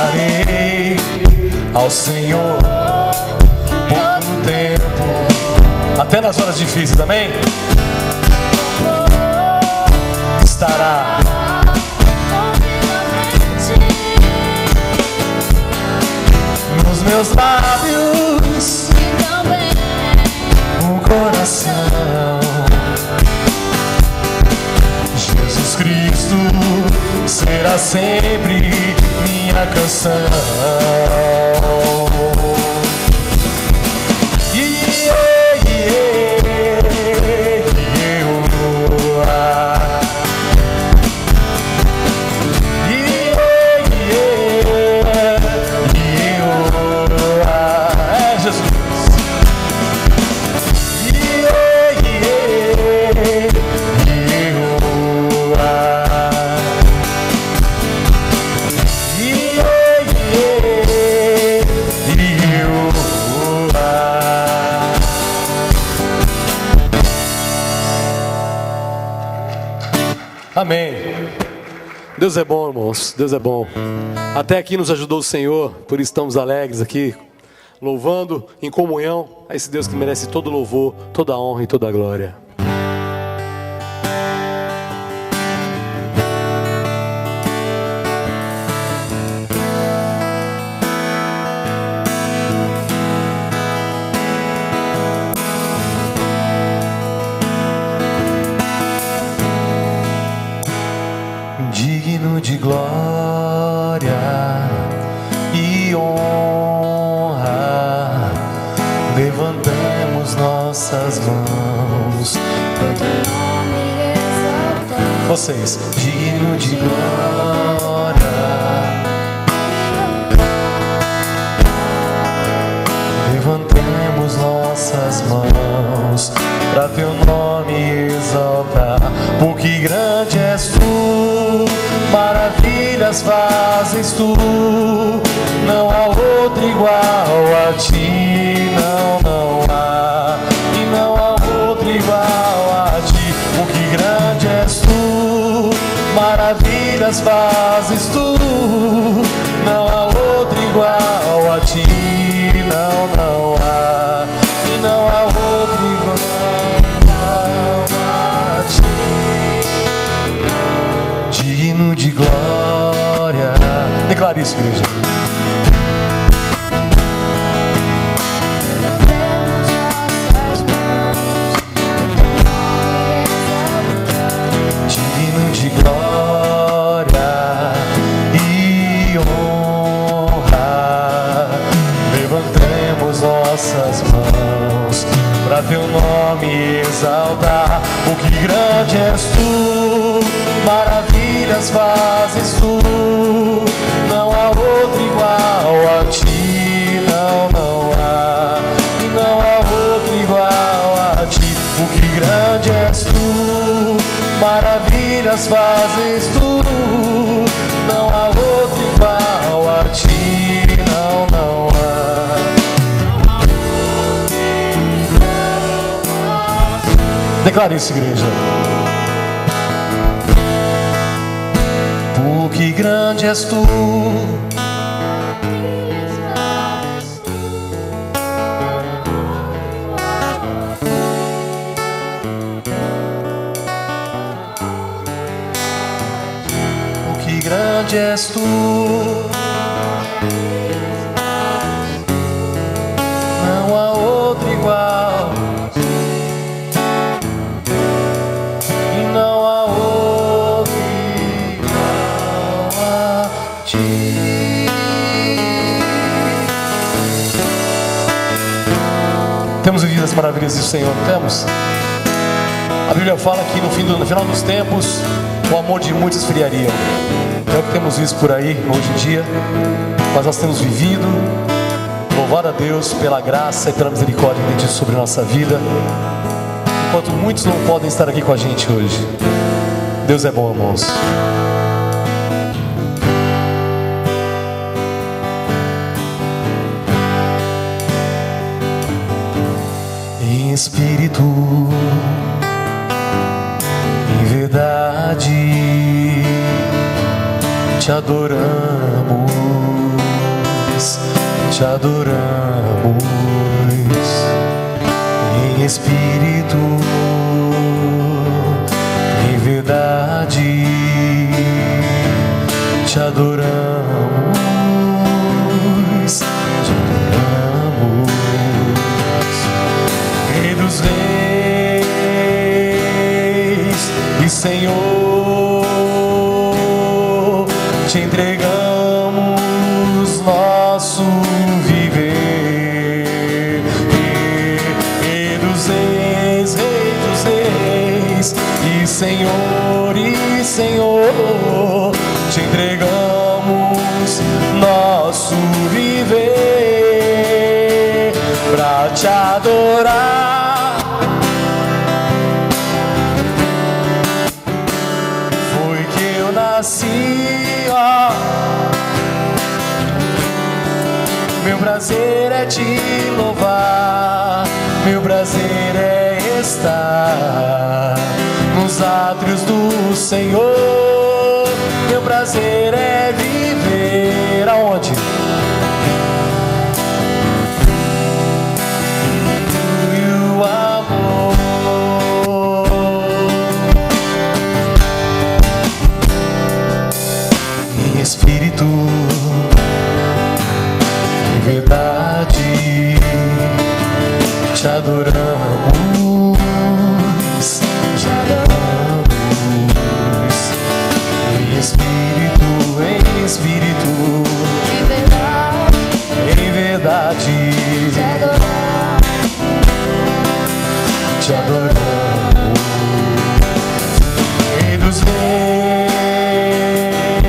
Darei ao Senhor pouco tempo, até nas horas difíceis, amém? Estará nos meus lábios e também no coração. Jesus Cristo será sempre minha canção. Amém. Deus é bom, irmãos. Deus é bom. Até aqui nos ajudou o Senhor, por isso estamos alegres aqui, louvando em comunhão a esse Deus que merece todo louvor, toda a honra e toda a glória. Digno de glória e honra, levantemos nossas mãos. Vocês, digno de glória, levantemos nossas mãos para teu nome exaltar, porque grande és tu, maravilhas fazes tu, não há outro igual a ti, não há, e não há outro igual a ti, porque grande és tu, maravilhas fazes tu, não há outro igual a ti, não há, e não há outro igual a ti, digno de glória. Declare isso, igreja. Digno de glória e honra, levantemos nossas mãos para teu nome exaltar, porque grande és tu, maravilhas fazes tu, não há outro igual a ti, não há, e não há outro igual a ti, porque grande és tu, maravilhas fazes tu, não há outro igual a ti, não há. Declare isso, igreja. Porque grande és tu, porque grande és tu, não há outro igual, e não há outro igual a ti. Temos vivido as maravilhas do Senhor, temos? A Bíblia fala que no final dos tempos o amor de muitos esfriaria. É o que temos visto por aí hoje em dia, mas nós temos vivido. Louvado a Deus pela graça e pela misericórdia que Ele tem sobre a nossa vida, enquanto muitos não podem estar aqui com a gente hoje. Deus é bom, irmãos. Em espírito, em verdade, te adoramos. te adoramos em espírito, em verdade, te adoramos, te adoramos, Rei dos Reis e Senhor, te entregamos nosso viver. Rei dos Reis e Senhor, te entregamos nosso viver pra te adorar. Foi que eu nasci, ó. Meu prazer é te louvar, meu prazer é estar nos átrios do Senhor. Meu prazer é viver aonde? E o amor em espírito, em verdade, te adoramos, te adoramos em espírito, em verdade, te adoramos, Rei dos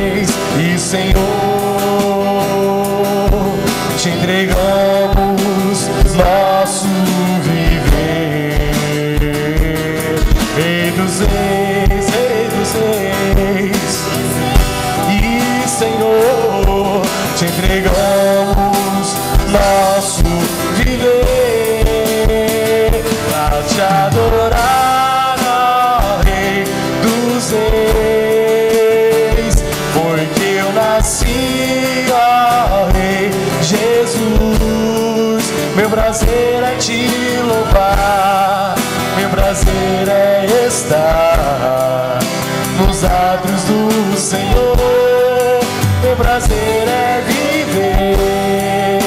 Reis e Senhor, te entregamos nosso viver. Rei dos Reis e Senhor, te entregamos nosso viver pra te adorar, ó Rei dos Reis. Foi que eu nasci, ó Rei Jesus. Meu prazer é te louvar, meu prazer é estar nos átrios do Senhor. Meu prazer é viver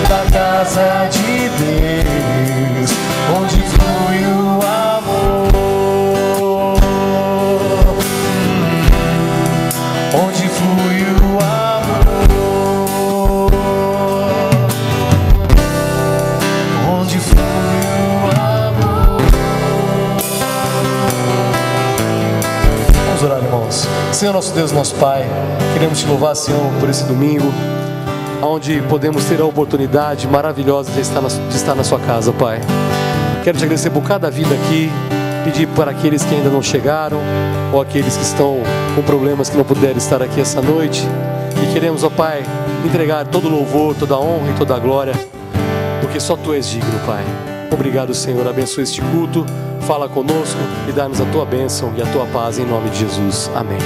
na casa de Deus, onde flui o amor, onde flui o amor, onde flui o amor. Vamos orar, irmãos. Senhor nosso Deus, nosso Pai, queremos te louvar, Senhor, por esse domingo, onde podemos ter a oportunidade maravilhosa de estar na sua casa, Pai. Quero te agradecer por cada vida aqui, pedir para aqueles que ainda não chegaram, ou aqueles que estão com problemas que não puderam estar aqui essa noite. E queremos, ó Pai, entregar todo o louvor, toda a honra e toda a glória, porque só Tu és digno, Pai. Obrigado, Senhor, abençoa este culto, fala conosco e dá-nos a Tua bênção e a Tua paz, em nome de Jesus. Amém.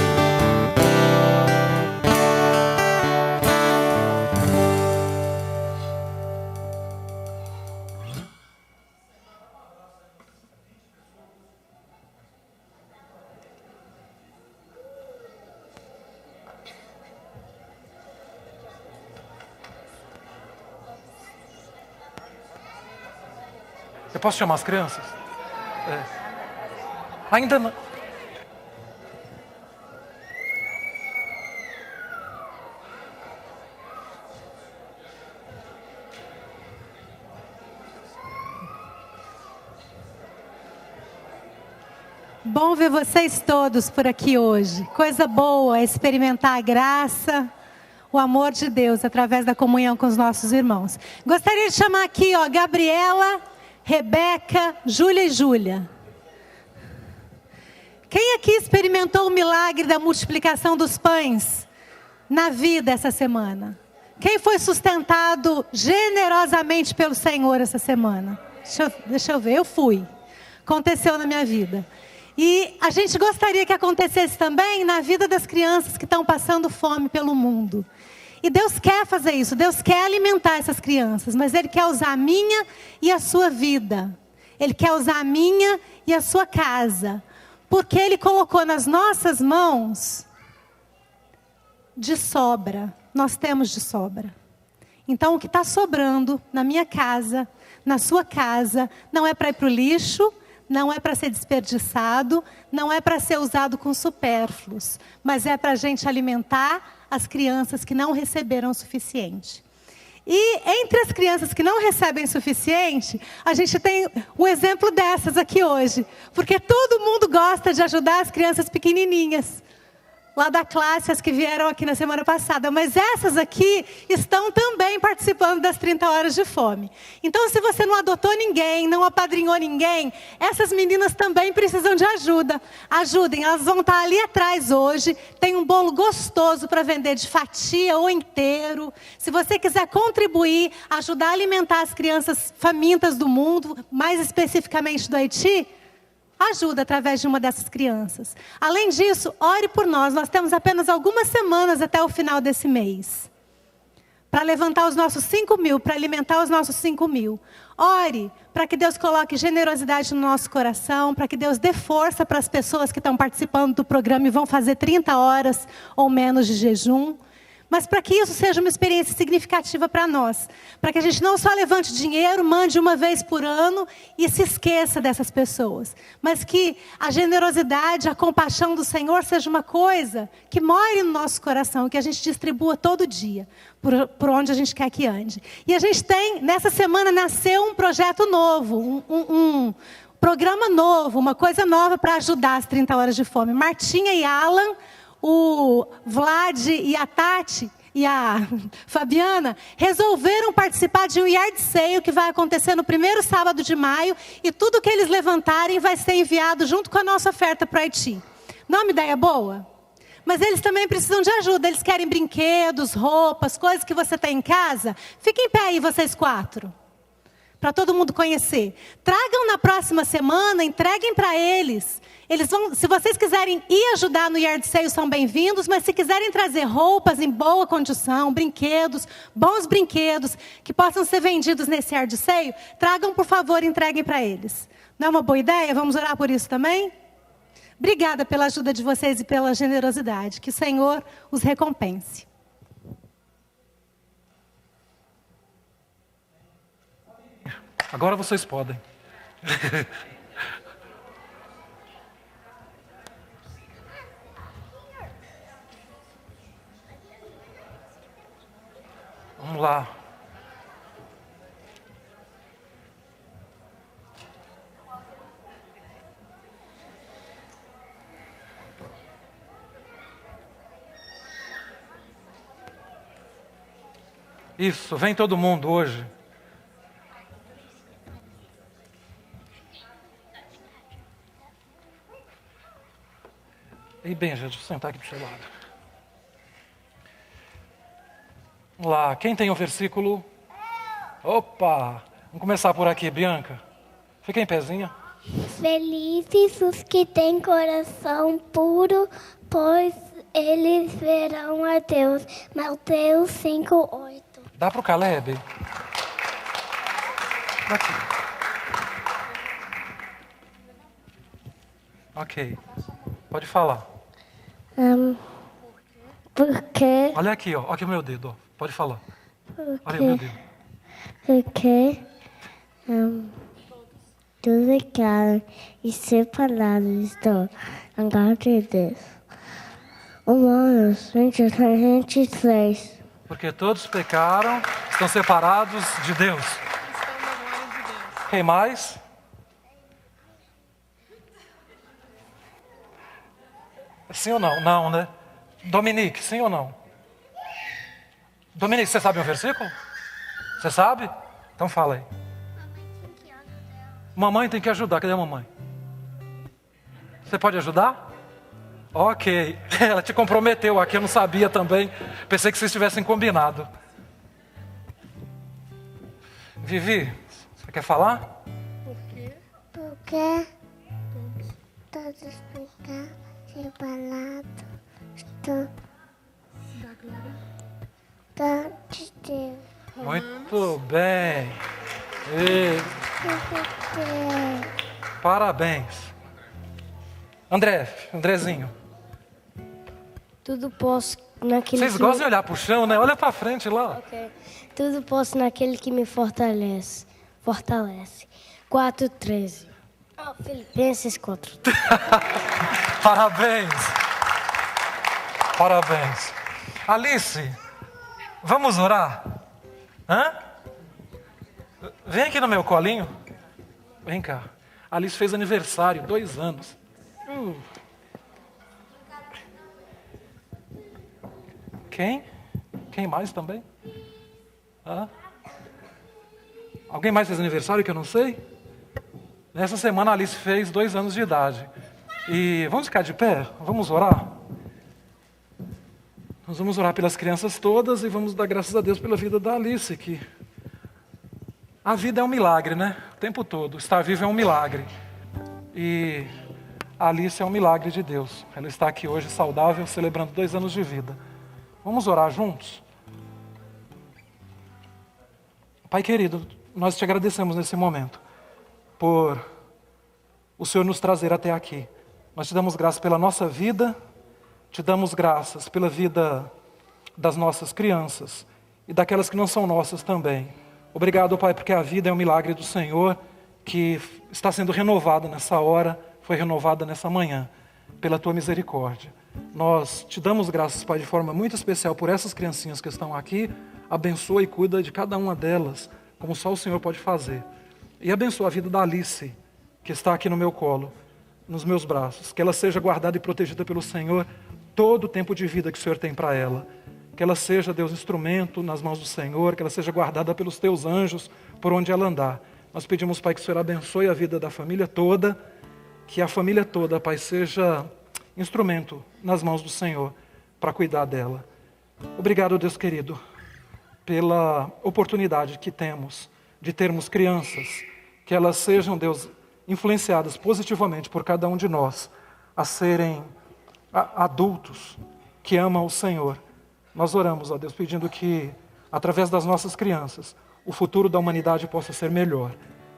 Eu posso chamar as crianças? Ainda não. Bom ver vocês todos por aqui hoje. Coisa boa é experimentar a graça, o amor de Deus através da comunhão com os nossos irmãos. Gostaria de chamar aqui, ó, Gabriela, Rebeca, Júlia e Júlia. Quem aqui experimentou o milagre da multiplicação dos pães na vida essa semana? Quem foi sustentado generosamente pelo Senhor essa semana? Deixa eu ver, eu fui. Aconteceu na minha vida. E a gente gostaria que acontecesse também na vida das crianças que estão passando fome pelo mundo. E Deus quer fazer isso, Deus quer alimentar essas crianças, mas Ele quer usar a minha e a sua vida. Ele quer usar a minha e a sua casa. Porque Ele colocou nas nossas mãos de sobra. Nós temos de sobra. Então o que está sobrando na minha casa, na sua casa, não é para ir para o lixo, não é para ser desperdiçado, não é para ser usado com supérfluos, mas é para a gente alimentar as crianças que não receberam o suficiente. E entre as crianças que não recebem o suficiente, a gente tem um exemplo dessas aqui hoje. Porque todo mundo gosta de ajudar as crianças pequenininhas. Lá da classe, as que vieram aqui na semana passada. Mas essas aqui estão também participando das 30 horas de fome. Então, se você não adotou ninguém, não apadrinhou ninguém, essas meninas também precisam de ajuda. Ajudem, elas vão estar ali atrás hoje. Tem um bolo gostoso para vender de fatia ou inteiro. Se você quiser contribuir, ajudar a alimentar as crianças famintas do mundo, mais especificamente do Haiti, ajuda através de uma dessas crianças. Além disso, ore por nós. Nós temos apenas algumas semanas até o final desse mês. Para levantar os nossos 5.000, para alimentar os nossos 5.000. Ore para que Deus coloque generosidade no nosso coração, para que Deus dê força para as pessoas que estão participando do programa e vão fazer 30 horas ou menos de jejum. Mas para que isso seja uma experiência significativa para nós. Para que a gente não só levante dinheiro, mande uma vez por ano e se esqueça dessas pessoas. Mas que a generosidade, a compaixão do Senhor seja uma coisa que more no nosso coração, que a gente distribua todo dia, por onde a gente quer que ande. E a gente tem, nessa semana nasceu um projeto novo, um programa novo, uma coisa nova para ajudar as 30 horas de fome. Martinha e Alan, o Vlad e a Tati e a Fabiana resolveram participar de um yard sale que vai acontecer no primeiro sábado de maio e tudo que eles levantarem vai ser enviado junto com a nossa oferta para o Haiti. Não é uma ideia boa? Mas eles também precisam de ajuda, eles querem brinquedos, roupas, coisas que você tem em casa. Fiquem em pé aí vocês 4. Para todo mundo conhecer. Tragam na próxima semana, entreguem para eles. Eles vão, se vocês quiserem ir ajudar no yard sale, são bem-vindos, mas se quiserem trazer roupas em boa condição, brinquedos, bons brinquedos, que possam ser vendidos nesse yard sale, tragam, por favor, e entreguem para eles. Não é uma boa ideia? Vamos orar por isso também? Obrigada pela ajuda de vocês e pela generosidade. Que o Senhor os recompense. Agora vocês podem. Vamos lá. Isso, vem todo mundo hoje. E bem, gente, vou sentar aqui do seu lado. Vamos lá, quem tem o versículo? Opa! Vamos começar por aqui, Bianca. Fica em pezinha. Felizes os que têm coração puro, pois eles verão a Deus. Mateus 5:8. Dá para o Caleb? Aqui. Ok. Pode falar. Porque Olha aqui, ó. Olha aqui o meu dedo, ó. Pode falar. Olha o meu dedo. porque todos ficaram e separados estão lugar de Deus. Romanos 23. Porque todos pecaram, estão separados de Deus. Quem mais? Sim ou não? Não, né? Dominique, sim ou não? Dominique, você sabe um versículo? Você sabe? Então fala aí. Mamãe tem que ajudar. Cadê a mamãe? Você pode ajudar? Ok. Ela te comprometeu aqui, eu não sabia também. Pensei que vocês tivessem combinado. Vivi, você quer falar? Porque todos ficaram separados estão Muito bem. E... Parabéns. Andrezinho. Tudo posso naquele Vocês gostam de olhar pro chão, né? Olha pra frente lá. Ok. Tudo posso naquele que me fortalece. 4:13. Filipenses 4. Parabéns. Parabéns. Alice, vamos orar? Hã? Vem aqui no meu colinho. Vem cá. Alice fez aniversário, 2 anos. Quem? Quem mais também? Hã? Alguém mais fez aniversário que eu não sei? Nessa semana a Alice fez 2 anos de idade. E vamos ficar de pé? Vamos orar? Nós vamos orar pelas crianças todas e vamos dar graças a Deus pela vida da Alice, que a vida é um milagre, né? O tempo todo. Estar vivo é um milagre. E a Alice é um milagre de Deus. Ela está aqui hoje saudável, celebrando 2 anos de vida. Vamos orar juntos? Pai querido, nós te agradecemos nesse momento por o Senhor nos trazer até aqui. Nós te damos graças pela nossa vida, te damos graças pela vida das nossas crianças e daquelas que não são nossas também. Obrigado, Pai, porque a vida é um milagre do Senhor que está sendo renovada nessa hora, foi renovada nessa manhã, pela Tua misericórdia. Nós te damos graças, Pai, de forma muito especial por essas criancinhas que estão aqui. Abençoa e cuida de cada uma delas, como só o Senhor pode fazer. E abençoa a vida da Alice, que está aqui no meu colo, nos meus braços. Que ela seja guardada e protegida pelo Senhor todo o tempo de vida que o Senhor tem para ela. Que ela seja, Deus, instrumento nas mãos do Senhor, que ela seja guardada pelos Teus anjos por onde ela andar. Nós pedimos, Pai, que o Senhor abençoe a vida da família toda, que a família toda, Pai, seja instrumento nas mãos do Senhor para cuidar dela. Obrigado, Deus querido, pela oportunidade que temos de termos crianças, que elas sejam, Deus, influenciadas positivamente por cada um de nós, a serem adultos que amam o Senhor. Nós oramos, ó Deus, pedindo que, através das nossas crianças, o futuro da humanidade possa ser melhor.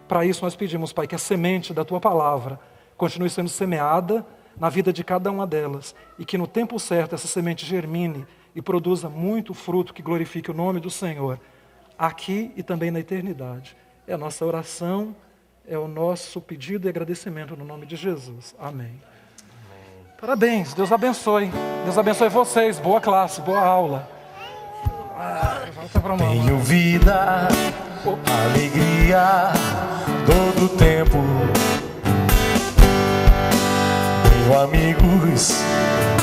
Para isso nós pedimos, Pai, que a semente da Tua palavra continue sendo semeada na vida de cada uma delas e que no tempo certo essa semente germine e produza muito fruto que glorifique o nome do Senhor, aqui e também na eternidade. É a nossa oração, é o nosso pedido e agradecimento no nome de Jesus. Amém. Parabéns, Deus abençoe. Deus abençoe vocês. Boa classe, boa aula. Volta pra mão. Tenho vida, alegria, todo o tempo. Tenho amigos,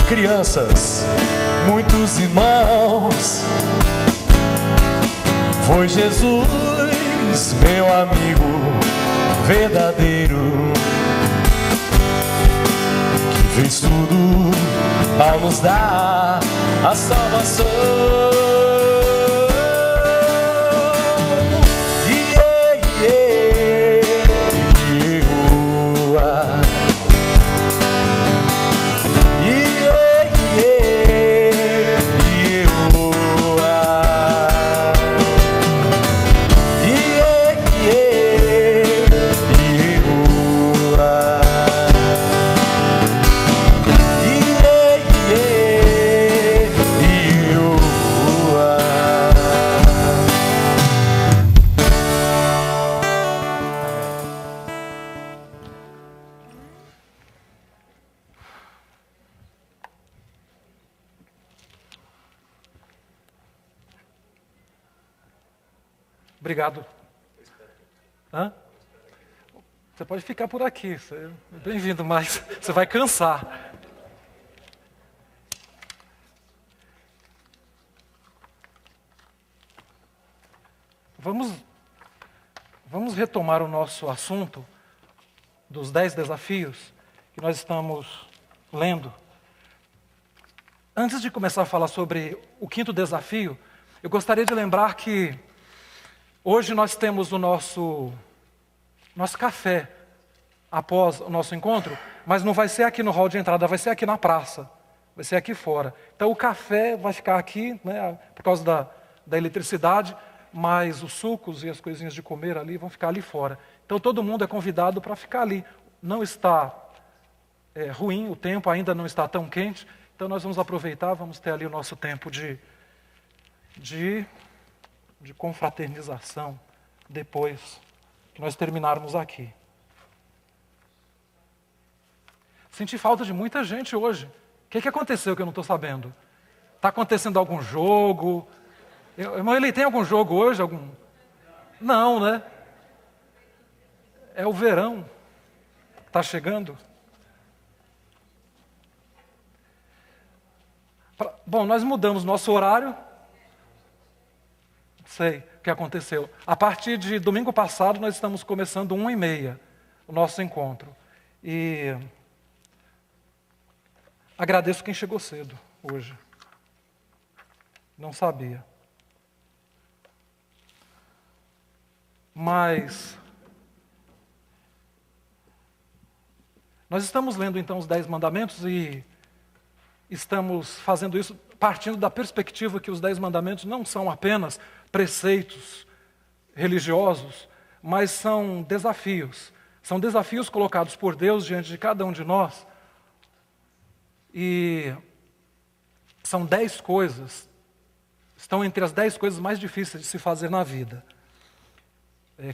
crianças, muitos irmãos. Foi Jesus, meu amigo verdadeiro, que fez tudo ao nos dar a salvação. Obrigado. Hã? Você pode ficar por aqui. Bem-vindo, mas você vai cansar. Vamos retomar o nosso assunto dos 10 desafios que nós estamos lendo. Antes de começar a falar sobre o 5º desafio, eu gostaria de lembrar que hoje nós temos o nosso café após o nosso encontro, mas não vai ser aqui no hall de entrada, vai ser aqui na praça, vai ser aqui fora. Então o café vai ficar aqui, né, por causa da eletricidade, mas os sucos e as coisinhas de comer ali vão ficar ali fora. Então todo mundo é convidado para ficar ali. Não está ruim, o tempo ainda não está tão quente, então nós vamos aproveitar, vamos ter ali o nosso tempo de confraternização depois que nós terminarmos aqui. Senti falta de muita gente hoje. O que aconteceu que eu não estou sabendo? Está acontecendo algum jogo? Irmão, ele tem algum jogo hoje? Não, né? É o verão. Está chegando. Bom, nós mudamos nosso horário. Não sei o que aconteceu. A partir de domingo passado, nós estamos começando 1h30 o nosso encontro. E agradeço quem chegou cedo hoje. Não sabia. Mas nós estamos lendo então os 10 mandamentos e estamos fazendo isso partindo da perspectiva que os 10 mandamentos não são apenas preceitos religiosos, mas são desafios. São desafios colocados por Deus diante de cada um de nós. E são 10 coisas, estão entre as 10 coisas mais difíceis de se fazer na vida.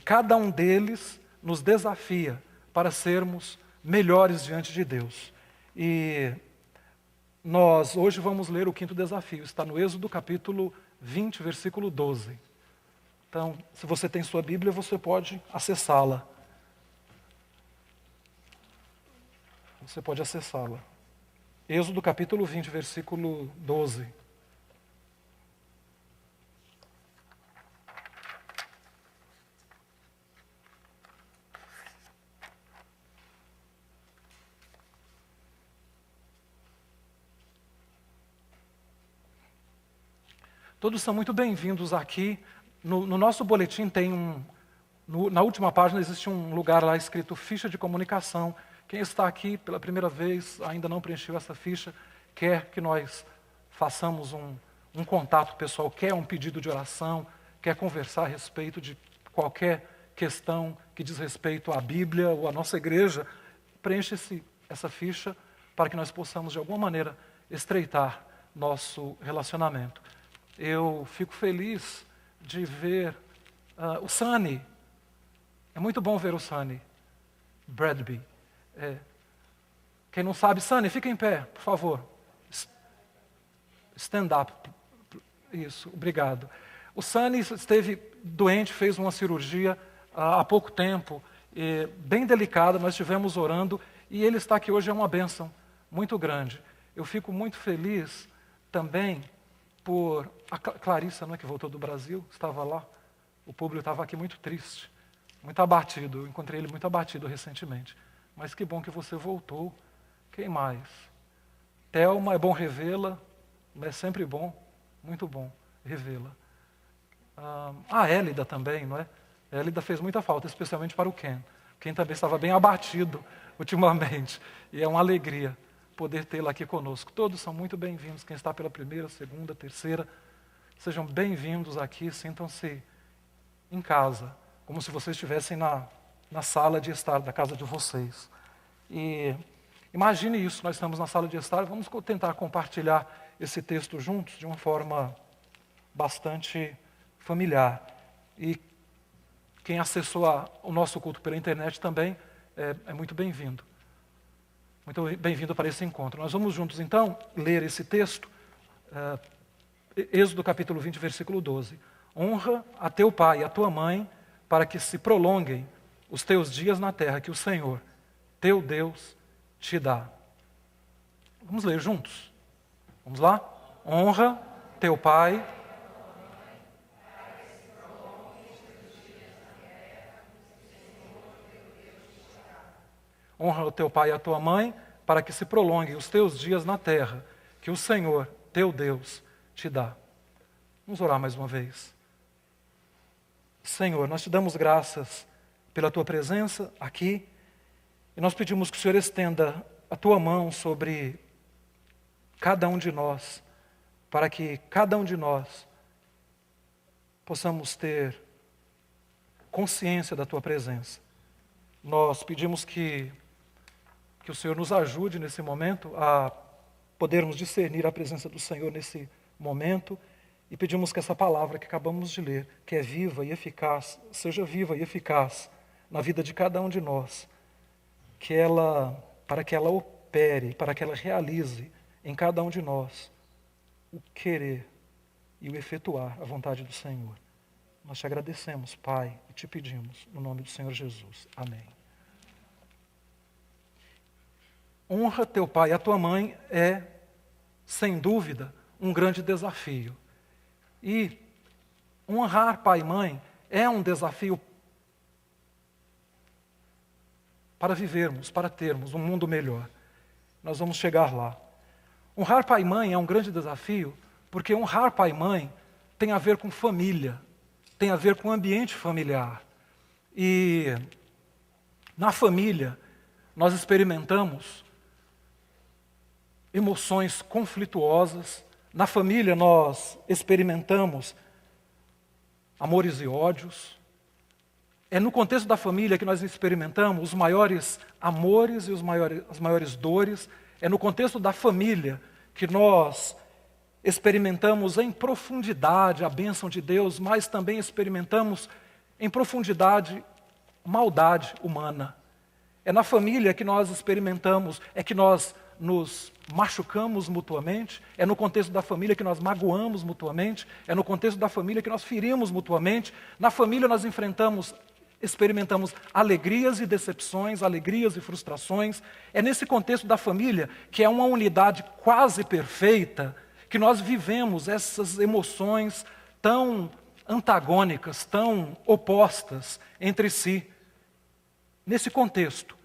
Cada um deles nos desafia para sermos melhores diante de Deus. E nós hoje vamos ler o 5º desafio, está no Êxodo capítulo 20, versículo 12. Então, se você tem sua Bíblia, você pode acessá-la. Você pode acessá-la. Êxodo capítulo 20, versículo 12. Todos são muito bem-vindos aqui. No nosso boletim tem na última página existe um lugar lá escrito ficha de comunicação. Quem está aqui pela primeira vez, ainda não preencheu essa ficha, quer que nós façamos um contato pessoal, quer um pedido de oração, quer conversar a respeito de qualquer questão que diz respeito à Bíblia ou à nossa igreja, preencha essa ficha para que nós possamos, de alguma maneira, estreitar nosso relacionamento. Eu fico feliz de ver o Sunny. É muito bom ver o Sunny Bradby. Quem não sabe, Sunny, fica em pé, por favor. Stand up. Isso, obrigado. O Sunny esteve doente, fez uma cirurgia há pouco tempo, bem delicada, nós estivemos orando, e ele está aqui hoje, é uma bênção muito grande. Eu fico muito feliz também por a Clarissa, não é, que voltou do Brasil, estava lá, o público estava aqui muito triste, muito abatido, eu encontrei ele muito abatido recentemente, mas que bom que você voltou. Quem mais? Thelma, é bom revê-la, é sempre bom, muito bom revê-la. A Élida também, não é? A Élida fez muita falta, especialmente para o Ken. O Ken também estava bem abatido ultimamente, e é uma alegria poder tê-la aqui conosco. Todos são muito bem-vindos, quem está pela primeira, segunda, terceira, sejam bem-vindos aqui, sintam-se em casa, como se vocês estivessem na sala de estar da casa de vocês. E imagine isso, nós estamos na sala de estar, vamos tentar compartilhar esse texto juntos de uma forma bastante familiar. E quem acessou o nosso culto pela internet também é muito bem-vindo. Muito bem-vindo para esse encontro. Nós vamos juntos, então, ler esse texto, Êxodo capítulo 20, versículo 12. Honra a teu pai e a tua mãe, para que se prolonguem os teus dias na terra que o Senhor, teu Deus, te dá. Vamos ler juntos? Vamos lá? Honra teu pai. Honra o teu pai e a tua mãe, para que se prolonguem os teus dias na terra, que o Senhor, teu Deus, te dá. Vamos orar mais uma vez. Senhor, nós te damos graças pela tua presença aqui, e nós pedimos que o Senhor estenda a tua mão sobre cada um de nós, para que cada um de nós possamos ter consciência da Tua presença. Nós pedimos que o Senhor nos ajude nesse momento a podermos discernir a presença do Senhor nesse momento e pedimos que essa palavra que acabamos de ler, que é viva e eficaz, seja viva e eficaz na vida de cada um de nós, para que ela opere, para que ela realize em cada um de nós o querer e o efetuar a vontade do Senhor. Nós te agradecemos, Pai, e te pedimos, no nome do Senhor Jesus. Amém. Honra teu pai e a tua mãe é, sem dúvida, um grande desafio. E honrar pai e mãe é um desafio para vivermos, para termos um mundo melhor. Nós vamos chegar lá. Honrar pai e mãe é um grande desafio, porque honrar pai e mãe tem a ver com família, tem a ver com ambiente familiar. E na família nós experimentamos emoções conflituosas. Na família nós experimentamos amores e ódios. É no contexto da família que nós experimentamos os maiores amores e as maiores dores. É no contexto da família que nós experimentamos em profundidade a bênção de Deus, mas também experimentamos em profundidade maldade humana. É na família que nós experimentamos, que nós nos machucamos mutuamente, é no contexto da família que nós magoamos mutuamente, é no contexto da família que nós ferimos mutuamente. Na família nós experimentamos alegrias e decepções, alegrias e frustrações. É nesse contexto da família, que é uma unidade quase perfeita, que nós vivemos essas emoções tão antagônicas, tão opostas entre si. Nesse contexto,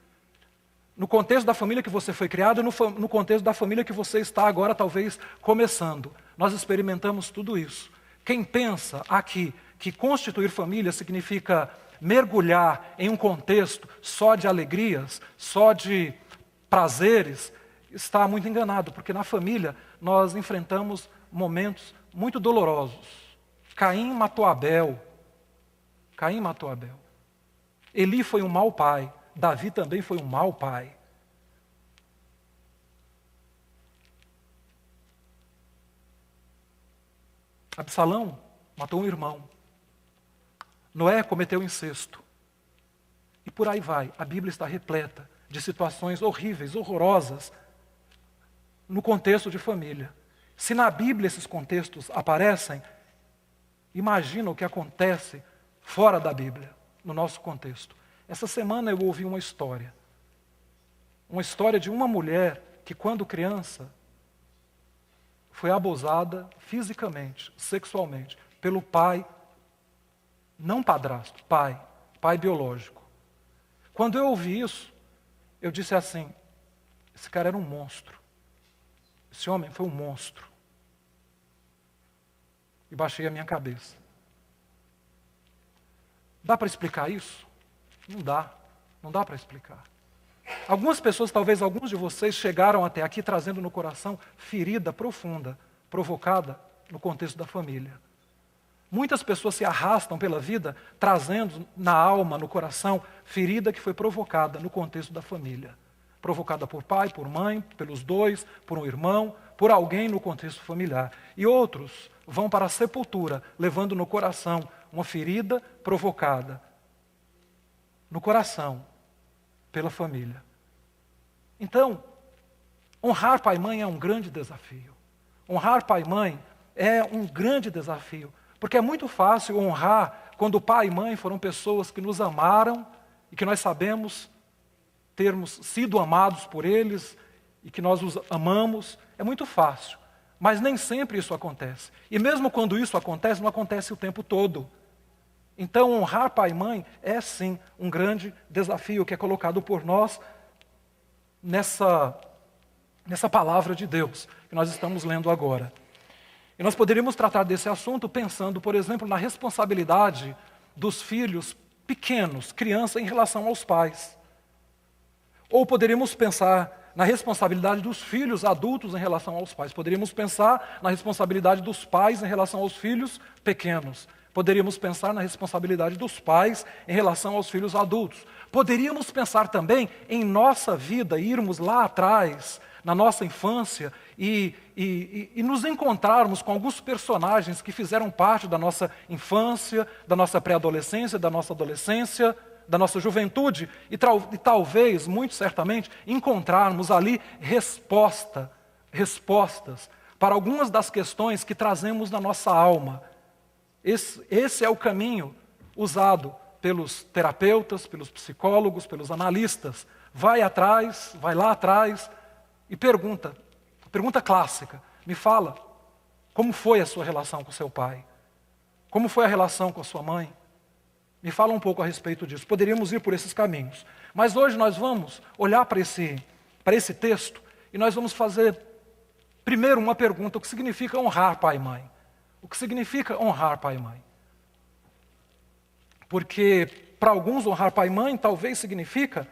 no contexto da família que você foi criado, no contexto da família que você está agora talvez começando, nós experimentamos tudo isso. Quem pensa aqui que constituir família significa mergulhar em um contexto só de alegrias, só de prazeres, está muito enganado, porque na família nós enfrentamos momentos muito dolorosos. Caim matou Abel. Eli foi um mau pai. Davi também foi um mau pai. Absalão matou um irmão. Noé cometeu incesto. E por aí vai. A Bíblia está repleta de situações horríveis, horrorosas, no contexto de família. Se na Bíblia esses contextos aparecem, imagina o que acontece fora da Bíblia, no nosso contexto. Essa semana eu ouvi uma história de uma mulher que, quando criança, foi abusada fisicamente, sexualmente, pelo pai, não padrasto, pai biológico. Quando eu ouvi isso, eu disse assim: esse cara era um monstro. Esse homem foi um monstro. E baixei a minha cabeça. Dá para explicar isso? Não dá para explicar. Algumas pessoas, talvez alguns de vocês, chegaram até aqui trazendo no coração ferida profunda, provocada no contexto da família. Muitas pessoas se arrastam pela vida trazendo na alma, no coração, ferida que foi provocada no contexto da família. Provocada por pai, por mãe, pelos dois, por um irmão, por alguém no contexto familiar. E outros vão para a sepultura, levando no coração uma ferida provocada no coração pela família. Então, honrar pai e mãe é um grande desafio. Honrar pai e mãe é um grande desafio, porque é muito fácil honrar quando pai e mãe foram pessoas que nos amaram e que nós sabemos termos sido amados por eles e que nós os amamos. É muito fácil, mas nem sempre isso acontece. E mesmo quando isso acontece, não acontece o tempo todo. Então, honrar pai e mãe é sim um grande desafio que é colocado por nós nessa palavra de Deus que nós estamos lendo agora. E nós poderíamos tratar desse assunto pensando, por exemplo, na responsabilidade dos filhos pequenos, crianças, em relação aos pais. Ou poderíamos pensar na responsabilidade dos filhos adultos em relação aos pais. Poderíamos pensar na responsabilidade dos pais em relação aos filhos pequenos. Poderíamos pensar na responsabilidade dos pais em relação aos filhos adultos. Poderíamos pensar também em nossa vida, irmos lá atrás, na nossa infância, e nos encontrarmos com alguns personagens que fizeram parte da nossa infância, da nossa pré-adolescência, da nossa adolescência, da nossa juventude, e talvez, muito certamente, encontrarmos ali respostas para algumas das questões que trazemos na nossa alma. Esse é o caminho usado pelos terapeutas, pelos psicólogos, pelos analistas. Vai lá atrás e pergunta clássica, me fala, como foi a sua relação com seu pai? Como foi a relação com a sua mãe? Me fala um pouco a respeito disso. Poderíamos ir por esses caminhos. Mas hoje nós vamos olhar para esse texto e nós vamos fazer, primeiro, uma pergunta: o que significa honrar pai e mãe? O que significa honrar pai e mãe? Porque para alguns honrar pai e mãe talvez significa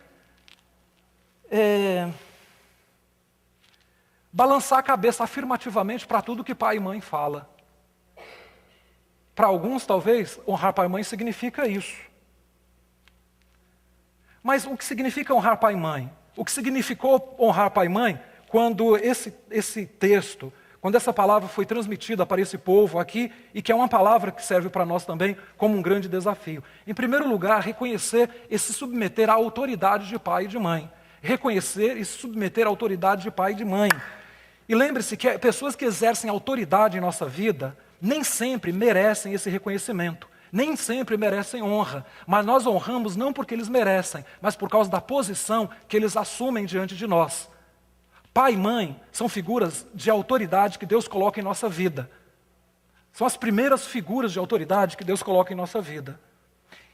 balançar a cabeça afirmativamente para tudo que pai e mãe fala. Para alguns, talvez, honrar pai e mãe significa isso. Mas o que significa honrar pai e mãe? O que significou honrar pai e mãe quando esse texto, quando essa palavra foi transmitida para esse povo aqui, e que é uma palavra que serve para nós também como um grande desafio? Em primeiro lugar, reconhecer e se submeter à autoridade de pai e de mãe. Reconhecer e se submeter à autoridade de pai e de mãe. E lembre-se que pessoas que exercem autoridade em nossa vida nem sempre merecem esse reconhecimento, nem sempre merecem honra, mas nós honramos não porque eles merecem, mas por causa da posição que eles assumem diante de nós. Pai e mãe são figuras de autoridade que Deus coloca em nossa vida. São as primeiras figuras de autoridade que Deus coloca em nossa vida.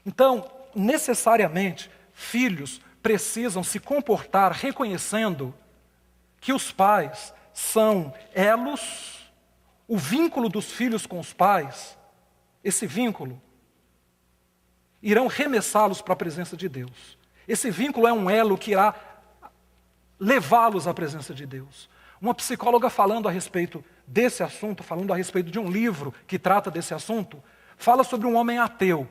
Então, necessariamente, filhos precisam se comportar reconhecendo que os pais são elos, o vínculo dos filhos com os pais, esse vínculo, irão remessá-los para a presença de Deus. Esse vínculo é um elo que irá levá-los à presença de Deus. Uma psicóloga falando a respeito desse assunto, falando a respeito de um livro que trata desse assunto, fala sobre um homem ateu,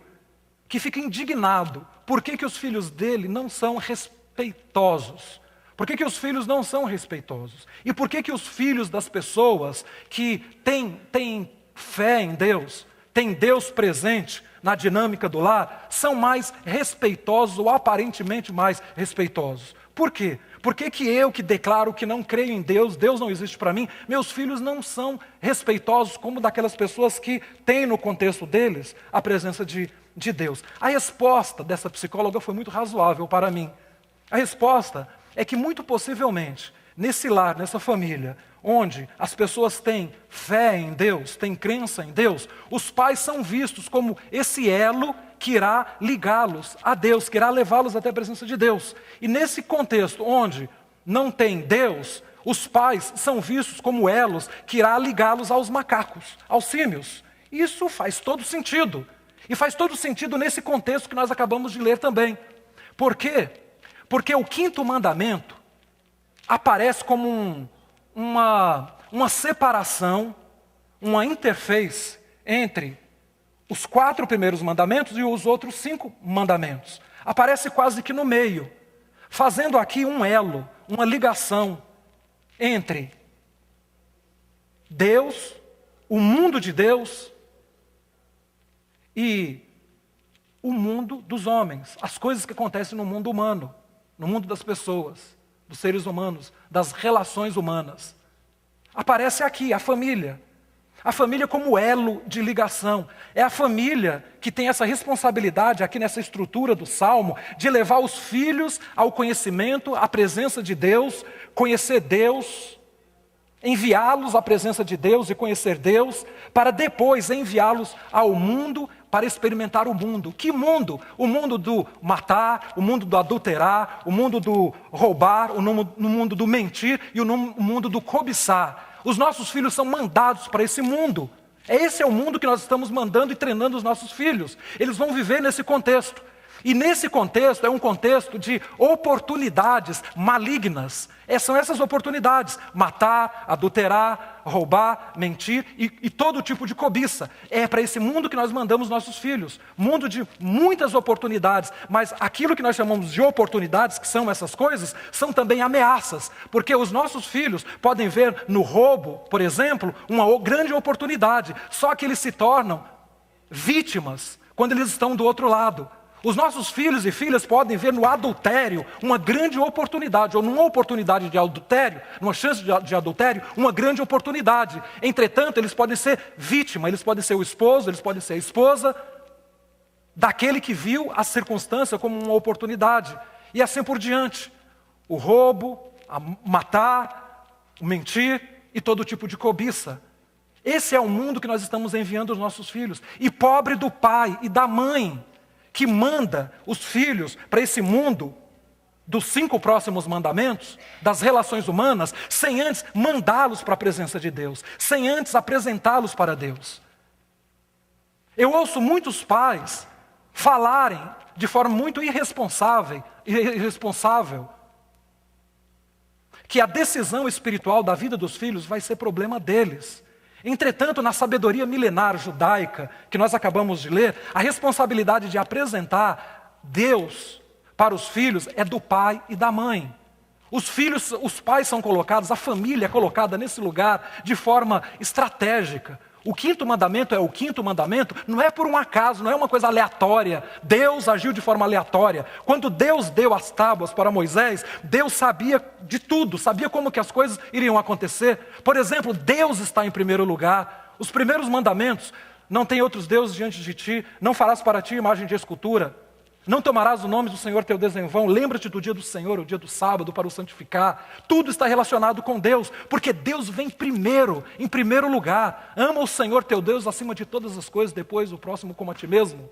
que fica indignado. Por que os filhos dele não são respeitosos? Por que os filhos não são respeitosos? E por que os filhos das pessoas que têm fé em Deus, têm Deus presente na dinâmica do lar, são mais respeitosos ou aparentemente mais respeitosos? Por quê? Por que eu que declaro que não creio em Deus, Deus não existe para mim, meus filhos não são respeitosos como daquelas pessoas que têm no contexto deles a presença de Deus? A resposta dessa psicóloga foi muito razoável para mim. A resposta é que muito possivelmente, nesse lar, nessa família, onde as pessoas têm fé em Deus, têm crença em Deus, os pais são vistos como esse elo que irá ligá-los a Deus, que irá levá-los até a presença de Deus. E nesse contexto onde não tem Deus, os pais são vistos como elos que irá ligá-los aos macacos, aos símios. Isso faz todo sentido. E faz todo sentido nesse contexto que nós acabamos de ler também. Por quê? Porque o 5º mandamento aparece como uma separação, uma interface entre os 4 primeiros mandamentos e os outros 5 mandamentos. Aparece quase que no meio, fazendo aqui um elo, uma ligação entre Deus, o mundo de Deus e o mundo dos homens, as coisas que acontecem no mundo humano, no mundo das pessoas, dos seres humanos, das relações humanas. Aparece aqui a família como elo de ligação. É a família que tem essa responsabilidade, aqui nessa estrutura do Salmo, de levar os filhos ao conhecimento, à presença de Deus, conhecer Deus, enviá-los à presença de Deus e conhecer Deus, para depois enviá-los ao mundo para experimentar o mundo. Que mundo? O mundo do matar, o mundo do adulterar, o mundo do roubar, o mundo do mentir e o mundo do cobiçar. Os nossos filhos são mandados para esse mundo. Esse é o mundo que nós estamos mandando e treinando os nossos filhos. Eles vão viver nesse contexto. E nesse contexto, é um contexto de oportunidades malignas. São essas oportunidades: matar, adulterar, roubar, mentir e todo tipo de cobiça. É para esse mundo que nós mandamos nossos filhos. Mundo de muitas oportunidades. Mas aquilo que nós chamamos de oportunidades, que são essas coisas, são também ameaças. Porque os nossos filhos podem ver no roubo, por exemplo, uma grande oportunidade. Só que eles se tornam vítimas quando eles estão do outro lado. Os nossos filhos e filhas podem ver no adultério uma grande oportunidade, ou numa oportunidade de adultério, numa chance de adultério, uma grande oportunidade. Entretanto, eles podem ser vítima, eles podem ser o esposo, eles podem ser a esposa daquele que viu a circunstância como uma oportunidade. E assim por diante. O roubo, a matar, o mentir e todo tipo de cobiça. Esse é o mundo que nós estamos enviando os nossos filhos. E pobre do pai e da mãe que manda os filhos para esse mundo dos 5 próximos mandamentos, das relações humanas, sem antes mandá-los para a presença de Deus, sem antes apresentá-los para Deus. Eu ouço muitos pais falarem de forma muito irresponsável que a decisão espiritual da vida dos filhos vai ser problema deles. Entretanto, na sabedoria milenar judaica que nós acabamos de ler, a responsabilidade de apresentar Deus para os filhos é do pai e da mãe. Os pais são colocados, a família é colocada nesse lugar de forma estratégica. O 5º mandamento é o 5º mandamento, não é por um acaso, não é uma coisa aleatória. Deus agiu de forma aleatória. Quando Deus deu as tábuas para Moisés, Deus sabia de tudo, sabia como que as coisas iriam acontecer. Por exemplo, Deus está em primeiro lugar. Os primeiros mandamentos: não tem outros deuses diante de ti, não farás para ti imagem de escultura, não tomarás o nome do Senhor teu Deus em vão, lembra-te do dia do Senhor, o dia do sábado, para o santificar. Tudo está relacionado com Deus, porque Deus vem primeiro, em primeiro lugar. Ama o Senhor teu Deus acima de todas as coisas, depois o próximo como a ti mesmo.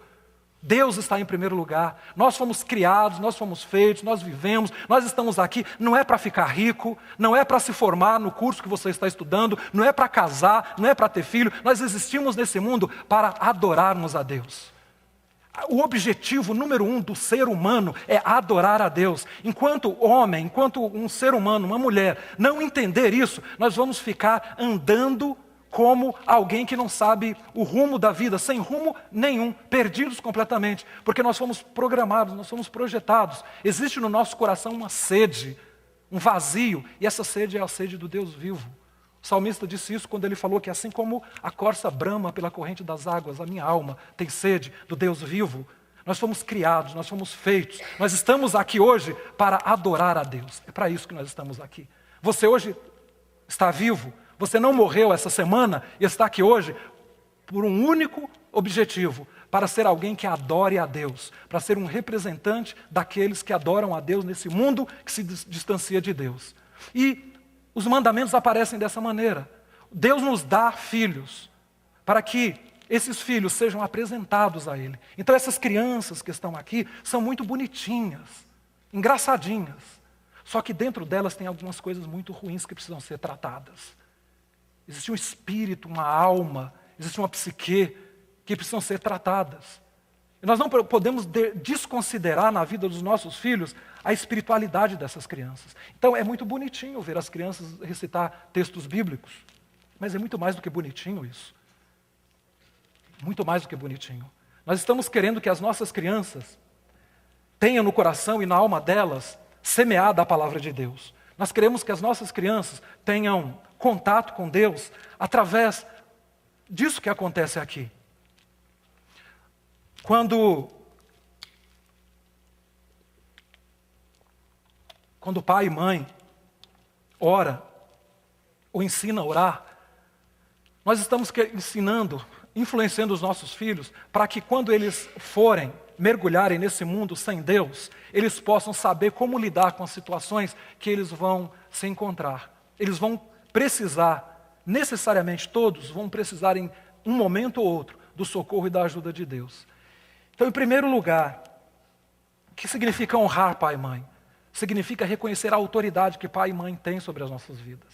Deus está em primeiro lugar. Nós fomos criados, nós fomos feitos, nós vivemos, nós estamos aqui, não é para ficar rico, não é para se formar no curso que você está estudando, não é para casar, não é para ter filho. Nós existimos nesse mundo para adorarmos a Deus. O objetivo número 1 do ser humano é adorar a Deus. Enquanto homem, enquanto um ser humano, uma mulher, não entender isso, nós vamos ficar andando como alguém que não sabe o rumo da vida, sem rumo nenhum, perdidos completamente, porque nós fomos programados, nós fomos projetados. Existe no nosso coração uma sede, um vazio, e essa sede é a sede do Deus vivo. O salmista disse isso quando ele falou que assim como a corça brama pela corrente das águas, a minha alma tem sede do Deus vivo. Nós fomos criados, nós fomos feitos, nós estamos aqui hoje para adorar a Deus. É para isso que nós estamos aqui. Você hoje está vivo, você não morreu essa semana e está aqui hoje por um único objetivo: para ser alguém que adore a Deus, para ser um representante daqueles que adoram a Deus nesse mundo que se distancia de Deus. E os mandamentos aparecem dessa maneira. Deus nos dá filhos para que esses filhos sejam apresentados a Ele. Então essas crianças que estão aqui são muito bonitinhas, engraçadinhas. Só que dentro delas tem algumas coisas muito ruins que precisam ser tratadas. Existe um espírito, uma alma, existe uma psique que precisam ser tratadas. E nós não podemos desconsiderar na vida dos nossos filhos a espiritualidade dessas crianças. Então é muito bonitinho ver as crianças recitar textos bíblicos, mas é muito mais do que bonitinho isso. Muito mais do que bonitinho. Nós estamos querendo que as nossas crianças tenham no coração e na alma delas semeada a palavra de Deus. Nós queremos que as nossas crianças tenham contato com Deus através disso que acontece aqui. Quando pai e mãe ora ou ensina a orar, nós estamos ensinando, influenciando os nossos filhos para que quando eles forem mergulharem nesse mundo sem Deus, eles possam saber como lidar com as situações que eles vão se encontrar. Eles vão precisar, necessariamente todos vão precisar em um momento ou outro do socorro e da ajuda de Deus. Então, em primeiro lugar, o que significa honrar pai e mãe? Significa reconhecer a autoridade que pai e mãe têm sobre as nossas vidas.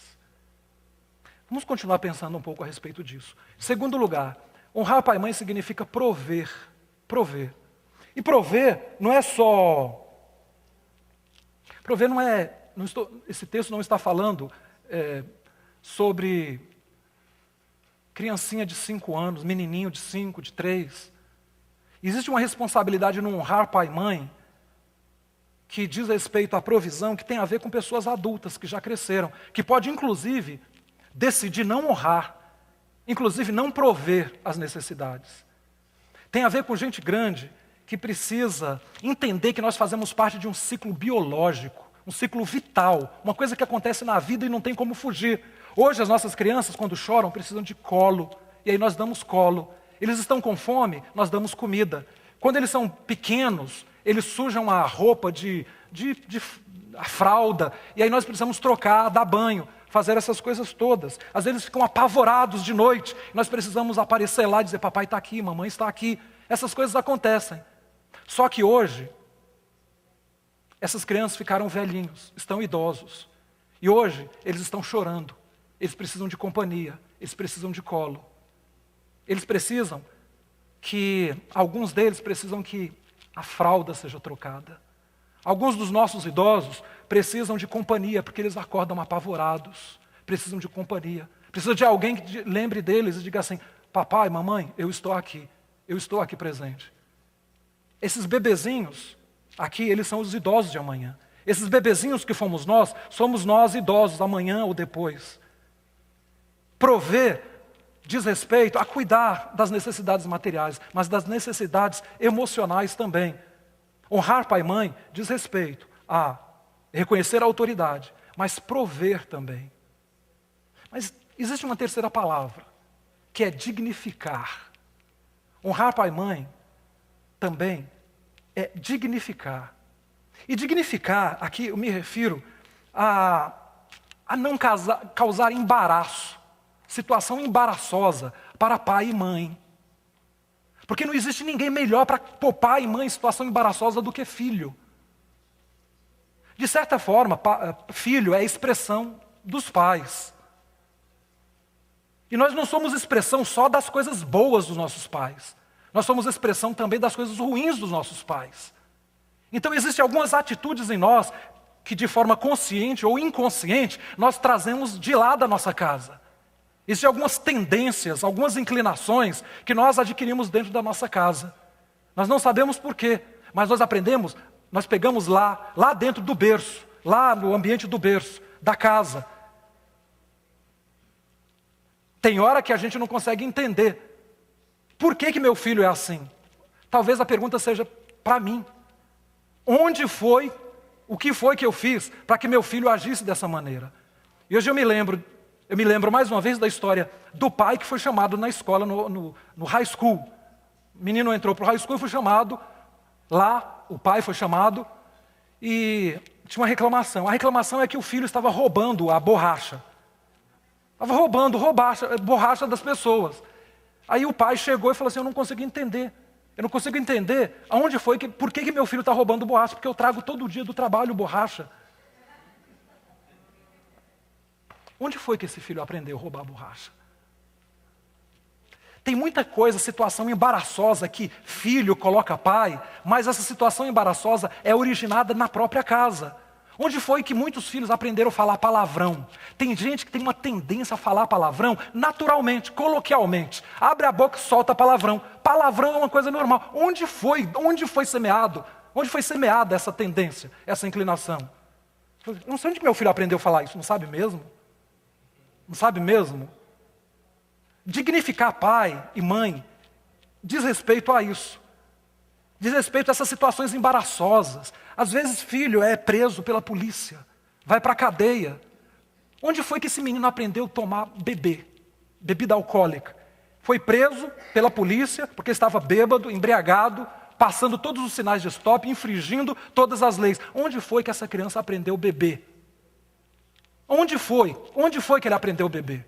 Vamos continuar pensando um pouco a respeito disso. Em segundo lugar, honrar pai e mãe significa prover. E prover não é só... Prover não é... esse texto não está falando sobre criancinha de 5 anos, menininho de 5, de 3. Existe uma responsabilidade no honrar pai e mãe que diz respeito à provisão, que tem a ver com pessoas adultas que já cresceram, que pode, inclusive, decidir não honrar, inclusive não prover as necessidades. Tem a ver com gente grande que precisa entender que nós fazemos parte de um ciclo biológico, um ciclo vital, uma coisa que acontece na vida e não tem como fugir. Hoje as nossas crianças, quando choram, precisam de colo, e aí nós damos colo. Eles estão com fome, nós damos comida. Quando eles são pequenos, eles sujam a roupa a fralda, e aí nós precisamos trocar, dar banho, fazer essas coisas todas. Às vezes ficam apavorados de noite, nós precisamos aparecer lá e dizer, papai está aqui, mamãe está aqui. Essas coisas acontecem. Só que hoje, essas crianças ficaram velhinhos, estão idosos. E hoje, eles estão chorando. Eles precisam de companhia, eles precisam de colo. Eles precisam alguns deles precisam que a fralda seja trocada. Alguns dos nossos idosos precisam de companhia, porque eles acordam apavorados. Precisam de companhia. Precisa de alguém que lembre deles e diga assim, papai, mamãe, eu estou aqui presente. Esses bebezinhos aqui, eles são os idosos de amanhã. Esses bebezinhos que fomos nós, somos nós idosos, amanhã ou depois. Prover diz respeito a cuidar das necessidades materiais, mas das necessidades emocionais também. Honrar pai e mãe diz respeito a reconhecer a autoridade, mas prover também. Mas existe uma terceira palavra, que é dignificar. Honrar pai e mãe também é dignificar. E dignificar, aqui eu me refiro a não causar embaraço, situação embaraçosa para pai e mãe. Porque não existe ninguém melhor para pôr pai e mãe em situação embaraçosa do que filho. De certa forma, filho é a expressão dos pais. E nós não somos expressão só das coisas boas dos nossos pais. Nós somos expressão também das coisas ruins dos nossos pais. Então existem algumas atitudes em nós que de forma consciente ou inconsciente nós trazemos de lá da nossa casa. Existem algumas tendências, algumas inclinações que nós adquirimos dentro da nossa casa. Nós não sabemos por quê, mas nós aprendemos, nós pegamos lá dentro do berço, lá no ambiente do berço, da casa. Tem hora que a gente não consegue entender. Por que meu filho é assim? Talvez a pergunta seja para mim. O que foi que eu fiz para que meu filho agisse dessa maneira? E hoje eu me lembro mais uma vez da história do pai que foi chamado na escola, no high school. O menino entrou para o high school e foi chamado lá, o pai foi chamado e tinha uma reclamação. A reclamação é que o filho estava roubando a borracha. Estava roubando borracha das pessoas. Aí o pai chegou e falou assim, eu não consigo entender por que meu filho está roubando borracha, porque eu trago todo dia do trabalho borracha. Onde foi que esse filho aprendeu a roubar borracha? Tem muita coisa, situação embaraçosa que filho coloca pai, mas essa situação embaraçosa é originada na própria casa. Onde foi que muitos filhos aprenderam a falar palavrão? Tem gente que tem uma tendência a falar palavrão naturalmente, coloquialmente. Abre a boca e solta palavrão. Palavrão é uma coisa normal. Onde foi semeado? Onde foi semeada essa tendência, essa inclinação? Não sei onde meu filho aprendeu a falar isso, não sabe mesmo? Não sabe mesmo? Dignificar pai e mãe diz respeito a isso. Diz respeito a essas situações embaraçosas. Às vezes filho é preso pela polícia, vai para a cadeia. Onde foi que esse menino aprendeu a tomar bebida alcoólica? Foi preso pela polícia porque estava bêbado, embriagado, passando todos os sinais de stop, infringindo todas as leis. Onde foi que essa criança aprendeu a beber? Onde foi? Onde foi que ele aprendeu a beber?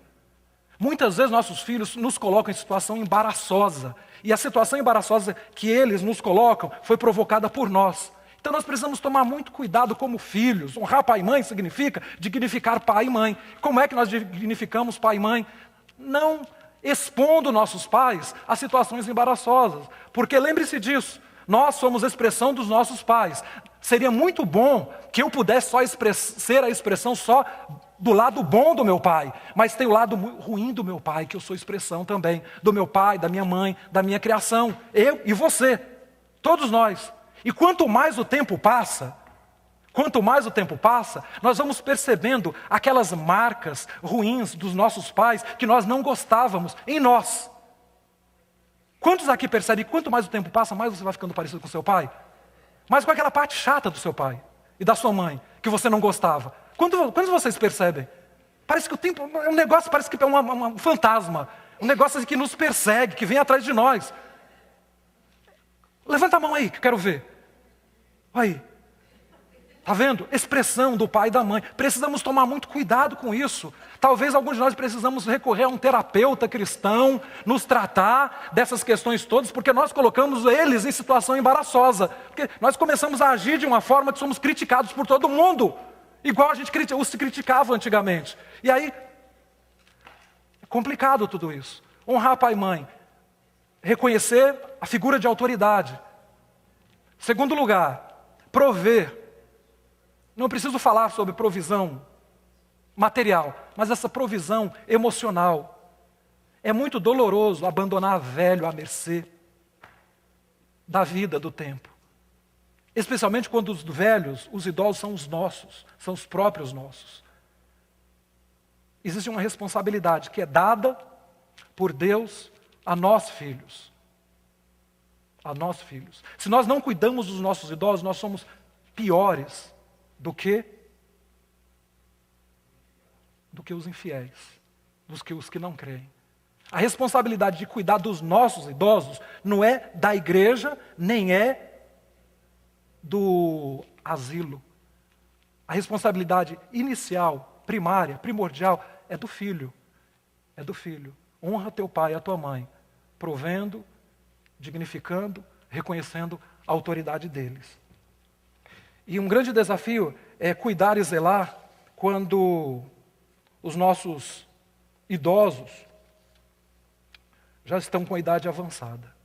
Muitas vezes nossos filhos nos colocam em situação embaraçosa. E a situação embaraçosa que eles nos colocam foi provocada por nós. Então nós precisamos tomar muito cuidado como filhos. Honrar pai e mãe significa dignificar pai e mãe. Como é que nós dignificamos pai e mãe? Não expondo nossos pais a situações embaraçosas. Porque lembre-se disso, Nós somos a expressão dos nossos pais. Seria muito bom que eu pudesse só ser a expressão só do lado bom do meu pai, mas tem o lado ruim do meu pai, que eu sou expressão também, do meu pai, da minha mãe, da minha criação, eu e você, todos nós. E quanto mais o tempo passa, nós vamos percebendo aquelas marcas ruins dos nossos pais que nós não gostávamos em nós. Quantos aqui percebem que quanto mais o tempo passa, mais você vai ficando parecido com seu pai? Mais com aquela parte chata do seu pai e da sua mãe, que você não gostava. Quantos vocês percebem? Parece que o tempo é um negócio, parece que é um fantasma. Um negócio que nos persegue, que vem atrás de nós. Levanta a mão aí, que eu quero ver. Aí. Está vendo? Expressão do pai e da mãe. Precisamos tomar muito cuidado com isso. Talvez alguns de nós precisamos recorrer a um terapeuta cristão, nos tratar dessas questões todas, porque nós colocamos eles em situação embaraçosa. Porque nós começamos a agir de uma forma que somos criticados por todo mundo. Igual a gente se criticava antigamente. E aí, é complicado tudo isso. Honrar pai e mãe. Reconhecer a figura de autoridade. Segundo lugar, prover. Não preciso falar sobre provisão material, mas essa provisão emocional. É muito doloroso abandonar velho à mercê da vida, do tempo. Especialmente quando os velhos, os idosos são os nossos, são os próprios nossos. Existe uma responsabilidade que é dada por Deus a nós filhos. A nós filhos. Se nós não cuidamos dos nossos idosos, nós somos piores do que os infiéis, dos que os que não creem. A responsabilidade de cuidar dos nossos idosos não é da igreja, nem é do asilo. A responsabilidade inicial, primária, primordial, é do filho. É do filho. Honra teu pai e a tua mãe, provendo, dignificando, reconhecendo a autoridade deles. E um grande desafio é cuidar e zelar quando os nossos idosos já estão com a idade avançada.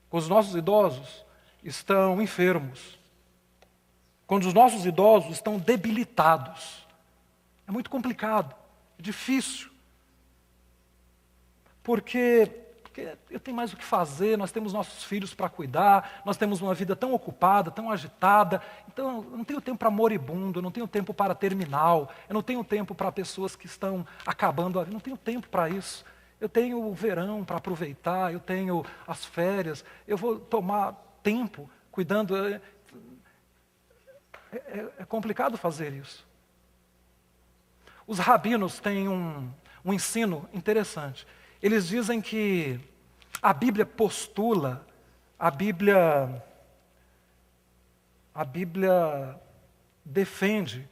Quando os nossos idosos estão enfermos. Quando os nossos idosos estão debilitados. É muito complicado, é difícil. Porque eu tenho mais o que fazer, nós temos nossos filhos para cuidar, nós temos uma vida tão ocupada, tão agitada, então eu não tenho tempo para moribundo, eu não tenho tempo para terminal, eu não tenho tempo para pessoas que estão acabando a vida, eu não tenho tempo para isso. Eu tenho o verão para aproveitar, eu tenho as férias, eu vou tomar tempo cuidando. É complicado fazer isso. Os rabinos têm um ensino interessante. Eles dizem que a Bíblia postula, a Bíblia defende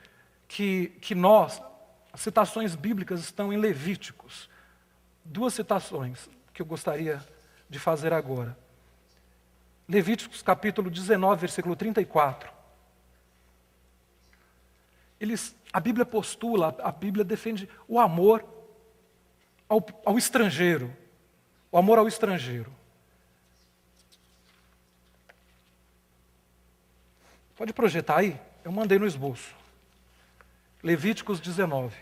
que nós, as citações bíblicas estão em Levíticos. Duas citações que eu gostaria de fazer agora. Levíticos capítulo 19, versículo 34. A Bíblia postula, a Bíblia defende o amor ao estrangeiro. O amor ao estrangeiro. Pode projetar aí? Eu mandei no esboço. Levíticos 19.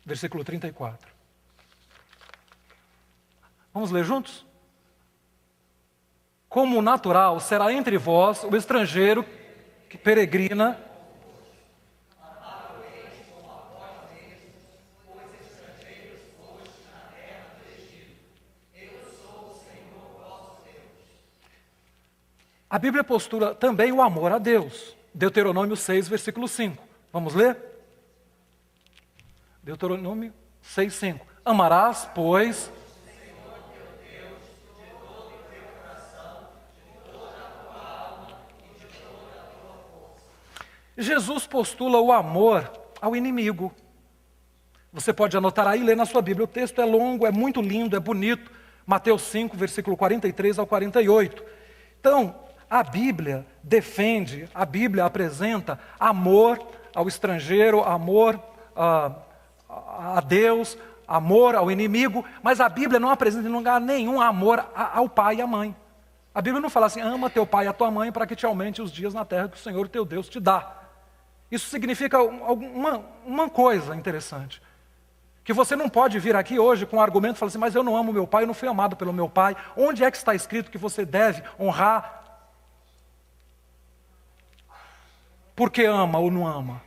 Versículo 34. Vamos ler juntos? Como natural será entre vós o estrangeiro que peregrina. A Bíblia postula também o amor a Deus. Deuteronômio 6, versículo 5. Vamos ler? Deuteronômio 6, 5. Amarás, pois, Jesus postula o amor ao inimigo. Você pode anotar aí e ler na sua Bíblia. O texto é longo, é muito lindo, é bonito. Mateus 5, versículo 43 ao 48. Então, a Bíblia defende, a Bíblia apresenta amor ao estrangeiro, amor a Deus, amor ao inimigo, mas a Bíblia não apresenta em lugar nenhum amor ao pai e à mãe. A Bíblia não fala assim, ama teu pai e a tua mãe para que te aumente os dias na terra que o Senhor teu Deus te dá. Isso significa uma coisa interessante, que você não pode vir aqui hoje com um argumento e falar assim, mas eu não amo meu pai, eu não fui amado pelo meu pai. Onde é que está escrito que você deve honrar porque ama ou não ama?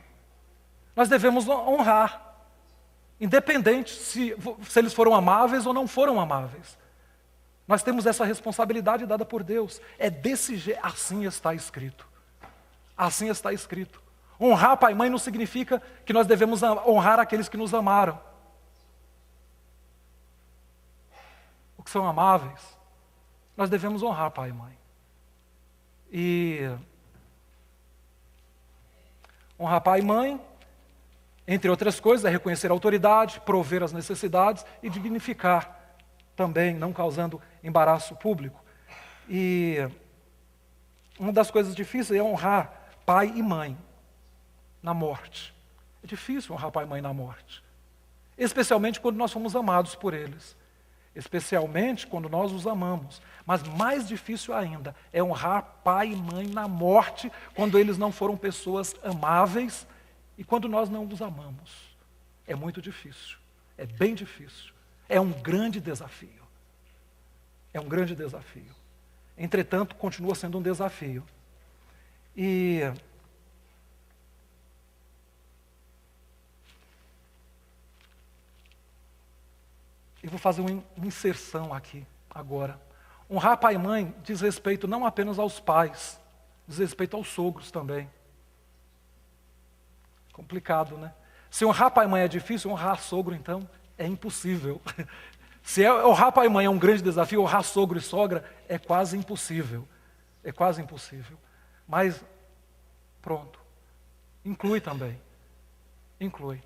Nós devemos honrar, independente se eles foram amáveis ou não foram amáveis. Nós temos essa responsabilidade dada por Deus. É desse jeito, assim está escrito. Assim está escrito. Honrar pai e mãe não significa que nós devemos honrar aqueles que nos amaram. O que são amáveis, nós devemos honrar pai e mãe. E honrar pai e mãe, entre outras coisas, é reconhecer a autoridade, prover as necessidades e dignificar também, não causando embaraço público. E uma das coisas difíceis é honrar pai e mãe na morte. É difícil honrar pai e mãe na morte. Especialmente quando nós somos amados por eles. Especialmente quando nós os amamos. Mas mais difícil ainda é honrar pai e mãe na morte, quando eles não foram pessoas amáveis e quando nós não os amamos. É muito difícil. É bem difícil. É um grande desafio. É um grande desafio. Entretanto, continua sendo um desafio. E eu vou fazer uma inserção aqui, agora. Honrar pai e mãe diz respeito não apenas aos pais, diz respeito aos sogros também. Complicado, né? Se honrar pai e mãe é difícil, honrar sogro, então, é impossível. Se honrar pai e mãe é um grande desafio, honrar sogro e sogra é quase impossível. É quase impossível. Mas, pronto. Inclui também. Inclui.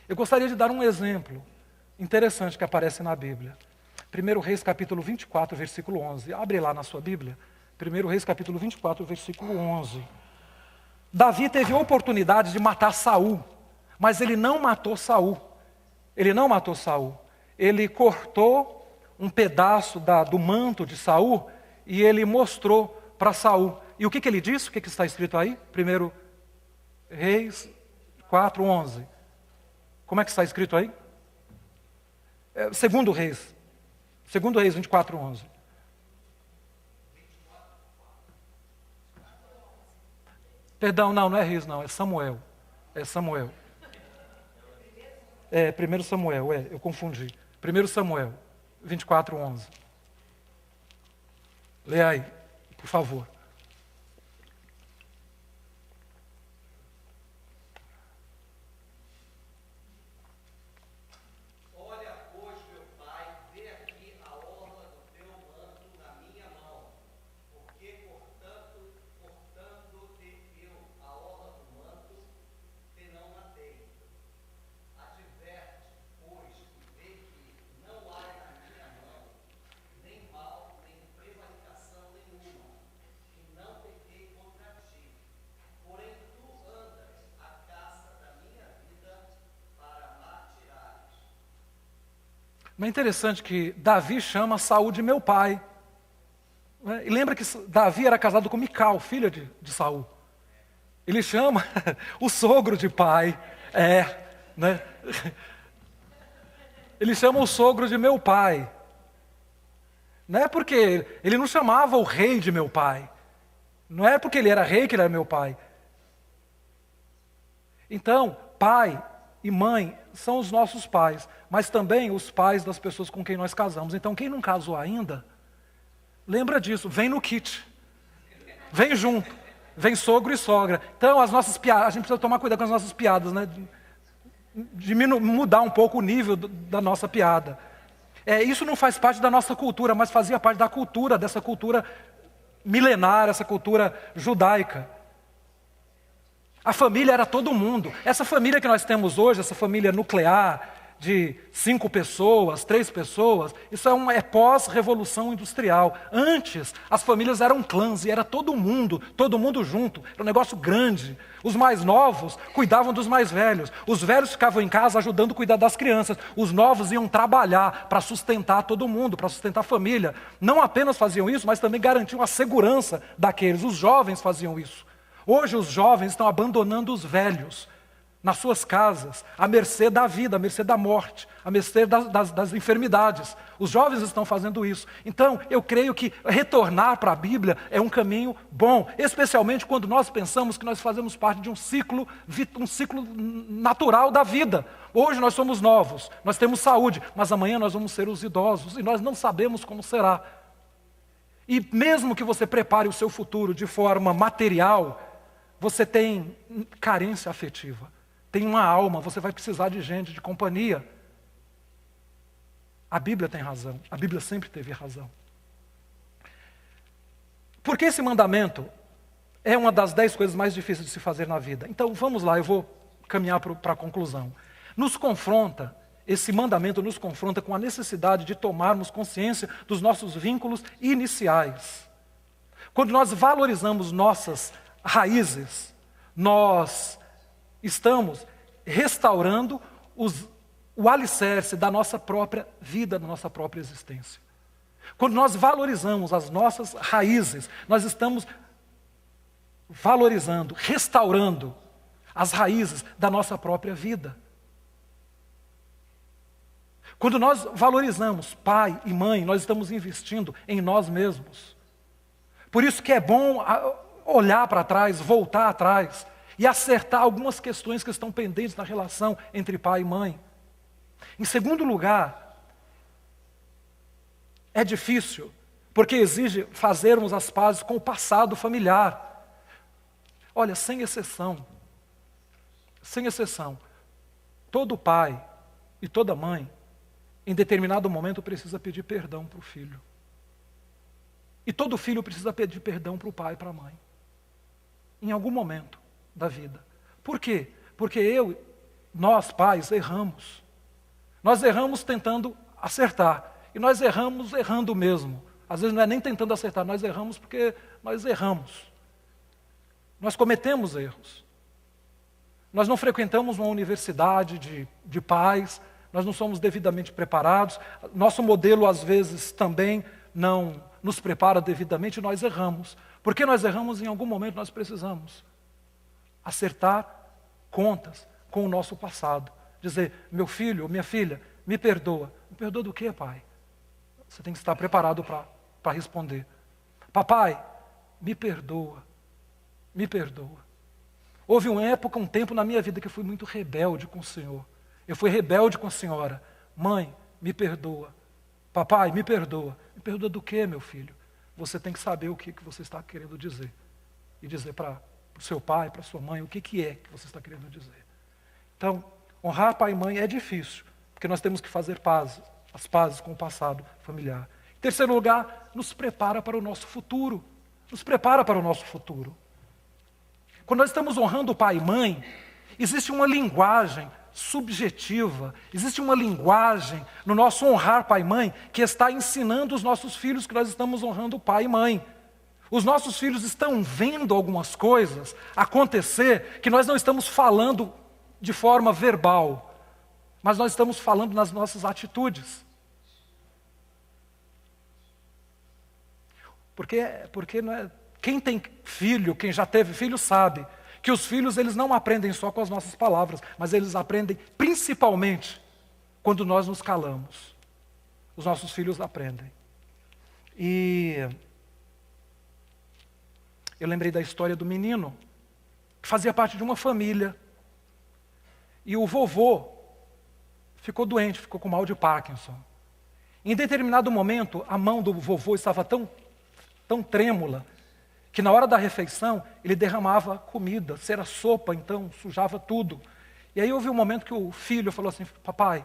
Eu gostaria de dar um exemplo interessante que aparece na Bíblia. 1 Reis capítulo 24, versículo 11. Abre lá na sua Bíblia. 1 Reis capítulo 24, versículo 11. Davi teve a oportunidade de matar Saul, mas ele não matou Saul. Ele não matou Saul. Ele cortou um pedaço do manto de Saul e ele mostrou para Saul. E o que ele disse? O que está escrito aí? 1 Reis 4, 11. Como é que está escrito aí? 2 Reis. 2 Reis 24, 11. Perdão, não é Reis não, é Samuel. É Samuel. É, 1 Samuel, eu confundi. 1 Samuel, 24, 11. Lê aí, por favor. Não é interessante que Davi chama Saul de meu pai. E lembra que Davi era casado com Mical, filha de Saul. Ele chama o sogro de pai. Né? Ele chama o sogro de meu pai. Não é porque ele não chamava o rei de meu pai. Não é porque ele era rei que ele era meu pai. Então, pai e mãe são os nossos pais, mas também os pais das pessoas com quem nós casamos. Então, quem não casou ainda, lembra disso, vem no kit. Vem junto. Vem sogro e sogra. Então, as nossas piadas, a gente precisa tomar cuidado com as nossas piadas, né? Mudar um pouco o nível da nossa piada. Isso não faz parte da nossa cultura, mas fazia parte da cultura, dessa cultura milenar, essa cultura judaica. A família era todo mundo. Essa família que nós temos hoje, essa família nuclear, de 5 pessoas, 3 pessoas, isso é pós-revolução industrial. Antes, as famílias eram clãs e era todo mundo junto, era um negócio grande. Os mais novos cuidavam dos mais velhos, os velhos ficavam em casa ajudando a cuidar das crianças, os novos iam trabalhar para sustentar todo mundo, para sustentar a família. Não apenas faziam isso, mas também garantiam a segurança daqueles. Os jovens faziam isso. Hoje os jovens estão abandonando os velhos nas suas casas, à mercê da vida, à mercê da morte, à mercê das enfermidades. Os jovens estão fazendo isso. Então, eu creio que retornar para a Bíblia é um caminho bom, especialmente quando nós pensamos que nós fazemos parte de um ciclo natural da vida. Hoje nós somos novos, nós temos saúde, mas amanhã nós vamos ser os idosos e nós não sabemos como será. E mesmo que você prepare o seu futuro de forma material, você tem carência afetiva. Tem uma alma, você vai precisar de gente, de companhia. A Bíblia tem razão, a Bíblia sempre teve razão. Porque esse mandamento é uma das 10 coisas mais difíceis de se fazer na vida. Então vamos lá, eu vou caminhar para a conclusão. Esse mandamento nos confronta com a necessidade de tomarmos consciência dos nossos vínculos iniciais. Quando nós valorizamos nossas raízes, nós estamos restaurando o alicerce da nossa própria vida, da nossa própria existência. Quando nós valorizamos as nossas raízes, nós estamos valorizando, restaurando as raízes da nossa própria vida. Quando nós valorizamos pai e mãe, nós estamos investindo em nós mesmos. Por isso que é bom olhar para trás, voltar atrás e acertar algumas questões que estão pendentes na relação entre pai e mãe. Em segundo lugar, é difícil, porque exige fazermos as pazes com o passado familiar. Olha, sem exceção, todo pai e toda mãe, em determinado momento, precisa pedir perdão para o filho. E todo filho precisa pedir perdão para o pai e para a mãe. Em algum momento da vida. Por quê? Porque nós pais erramos. Nós erramos tentando acertar. E nós erramos errando mesmo. Às vezes não é nem tentando acertar, nós erramos porque nós erramos. Nós cometemos erros. Nós não frequentamos uma universidade de pais, nós não somos devidamente preparados, nosso modelo às vezes também não nos prepara devidamente e nós erramos. Porque nós erramos, em algum momento nós precisamos acertar contas com o nosso passado. Dizer, meu filho ou minha filha, me perdoa. Me perdoa do quê, pai? Você tem que estar preparado para responder. Papai, me perdoa. Me perdoa. Houve uma época, um tempo na minha vida que eu fui muito rebelde com o Senhor. Eu fui rebelde com a senhora. Mãe, me perdoa. Papai, me perdoa. Me perdoa do quê, meu filho? Você tem que saber o que você está querendo dizer. E dizer para o seu pai, para a sua mãe, o que é que você está querendo dizer. Então, honrar pai e mãe é difícil, porque nós temos que fazer as pazes com o passado familiar. Em terceiro lugar, nos prepara para o nosso futuro. Nos prepara para o nosso futuro. Quando nós estamos honrando pai e mãe, existe uma linguagem subjetiva, existe uma linguagem no nosso honrar pai e mãe que está ensinando os nossos filhos que nós estamos honrando pai e mãe. Os nossos filhos estão vendo algumas coisas acontecer que nós não estamos falando de forma verbal, mas nós estamos falando nas nossas atitudes. Porque não é, quem tem filho, quem já teve filho sabe que os filhos eles não aprendem só com as nossas palavras, mas eles aprendem principalmente quando nós nos calamos. Os nossos filhos aprendem. E eu lembrei da história do menino que fazia parte de uma família. E o vovô ficou doente, ficou com mal de Parkinson. Em determinado momento, a mão do vovô estava tão trêmula que na hora da refeição ele derramava comida, se era sopa, então sujava tudo. E aí houve um momento que o filho falou assim, papai,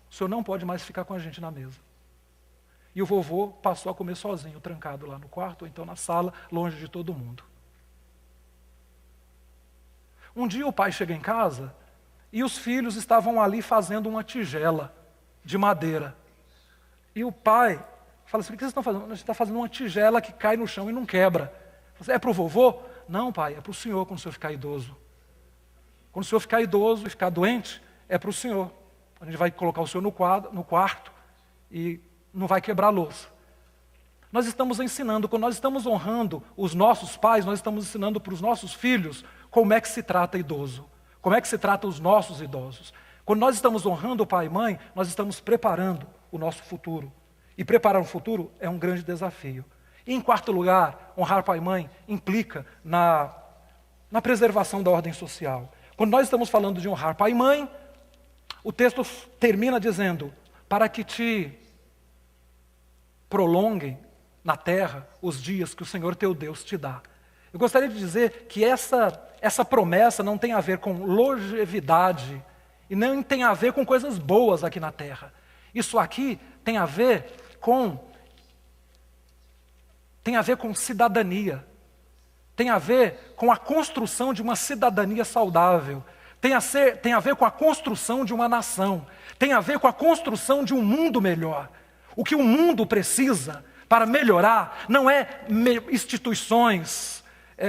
o senhor não pode mais ficar com a gente na mesa. E o vovô passou a comer sozinho, trancado lá no quarto, ou então na sala, longe de todo mundo. Um dia o pai chega em casa e os filhos estavam ali fazendo uma tigela de madeira. E o pai fala assim: o que vocês estão fazendo? A gente está fazendo uma tigela que cai no chão e não quebra. É para o vovô? Não, pai, é para o senhor quando o senhor ficar idoso. Quando o senhor ficar idoso e ficar doente, é para o senhor. A gente vai colocar o senhor no quarto e não vai quebrar a louça. Nós estamos ensinando, quando nós estamos honrando os nossos pais, nós estamos ensinando para os nossos filhos como é que se trata idoso, como é que se trata os nossos idosos. Quando nós estamos honrando o pai e mãe, nós estamos preparando o nosso futuro. E preparar o futuro é um grande desafio. E em quarto lugar, honrar pai e mãe implica na preservação da ordem social. Quando nós estamos falando de honrar pai e mãe, o texto termina dizendo: para que te prolonguem na terra os dias que o Senhor teu Deus te dá. Eu gostaria de dizer que essa promessa não tem a ver com longevidade e nem tem a ver com coisas boas aqui na terra. Isso aqui tem a ver com cidadania. Tem a ver com a construção de uma cidadania saudável. Tem a ver com a construção de uma nação. Tem a ver com a construção de um mundo melhor. O que o mundo precisa para melhorar não é instituições,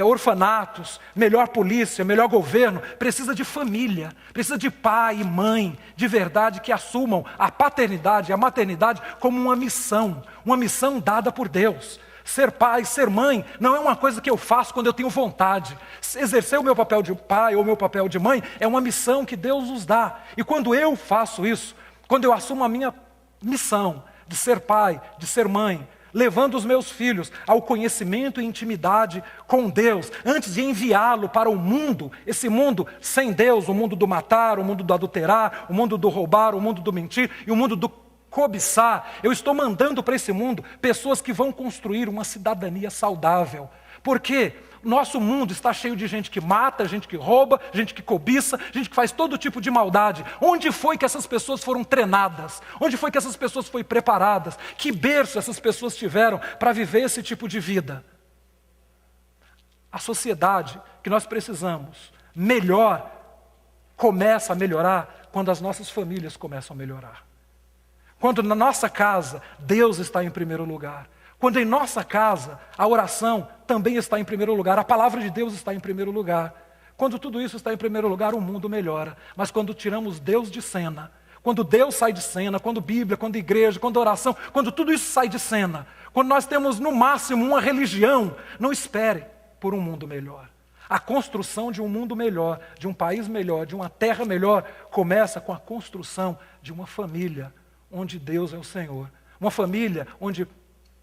orfanatos, melhor polícia, melhor governo. Precisa de família, precisa de pai e mãe de verdade que assumam a paternidade e a maternidade como uma missão dada por Deus. Ser pai, ser mãe, não é uma coisa que eu faço quando eu tenho vontade. Exercer o meu papel de pai ou o meu papel de mãe é uma missão que Deus nos dá. E quando eu faço isso, quando eu assumo a minha missão de ser pai, de ser mãe, levando os meus filhos ao conhecimento e intimidade com Deus, antes de enviá-lo para o mundo, esse mundo sem Deus, o mundo do matar, o mundo do adulterar, o mundo do roubar, o mundo do mentir e o mundo do cobiçar, eu estou mandando para esse mundo pessoas que vão construir uma cidadania saudável. Porque nosso mundo está cheio de gente que mata, gente que rouba, gente que cobiça, gente que faz todo tipo de maldade. Onde foi que essas pessoas foram treinadas? Onde foi que essas pessoas foram preparadas? Que berço essas pessoas tiveram para viver esse tipo de vida? A sociedade que nós precisamos começa a melhorar quando as nossas famílias começam a melhorar. Quando na nossa casa, Deus está em primeiro lugar. Quando em nossa casa, a oração também está em primeiro lugar. A palavra de Deus está em primeiro lugar. Quando tudo isso está em primeiro lugar, o mundo melhora. Mas quando tiramos Deus de cena, quando Deus sai de cena, quando Bíblia, quando igreja, quando oração, quando tudo isso sai de cena, quando nós temos no máximo uma religião, não espere por um mundo melhor. A construção de um mundo melhor, de um país melhor, de uma terra melhor, começa com a construção de uma família onde Deus é o Senhor. Uma família onde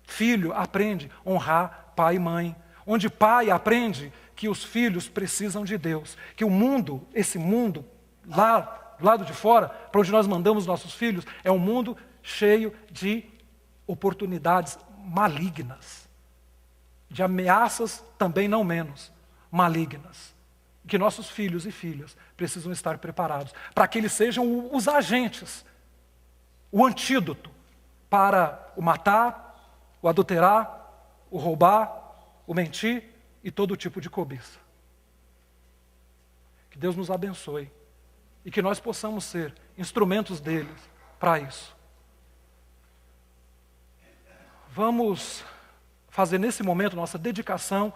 filho aprende a honrar pai e mãe. Onde pai aprende que os filhos precisam de Deus. Que o mundo, esse mundo, lá do lado de fora, para onde nós mandamos nossos filhos, é um mundo cheio de oportunidades malignas. De ameaças também não menos malignas. Que nossos filhos e filhas precisam estar preparados. Para que eles sejam os agentes, o antídoto para o matar, o adulterar, o roubar, o mentir e todo tipo de cobiça. Que Deus nos abençoe e que nós possamos ser instrumentos dele para isso. Vamos fazer nesse momento nossa dedicação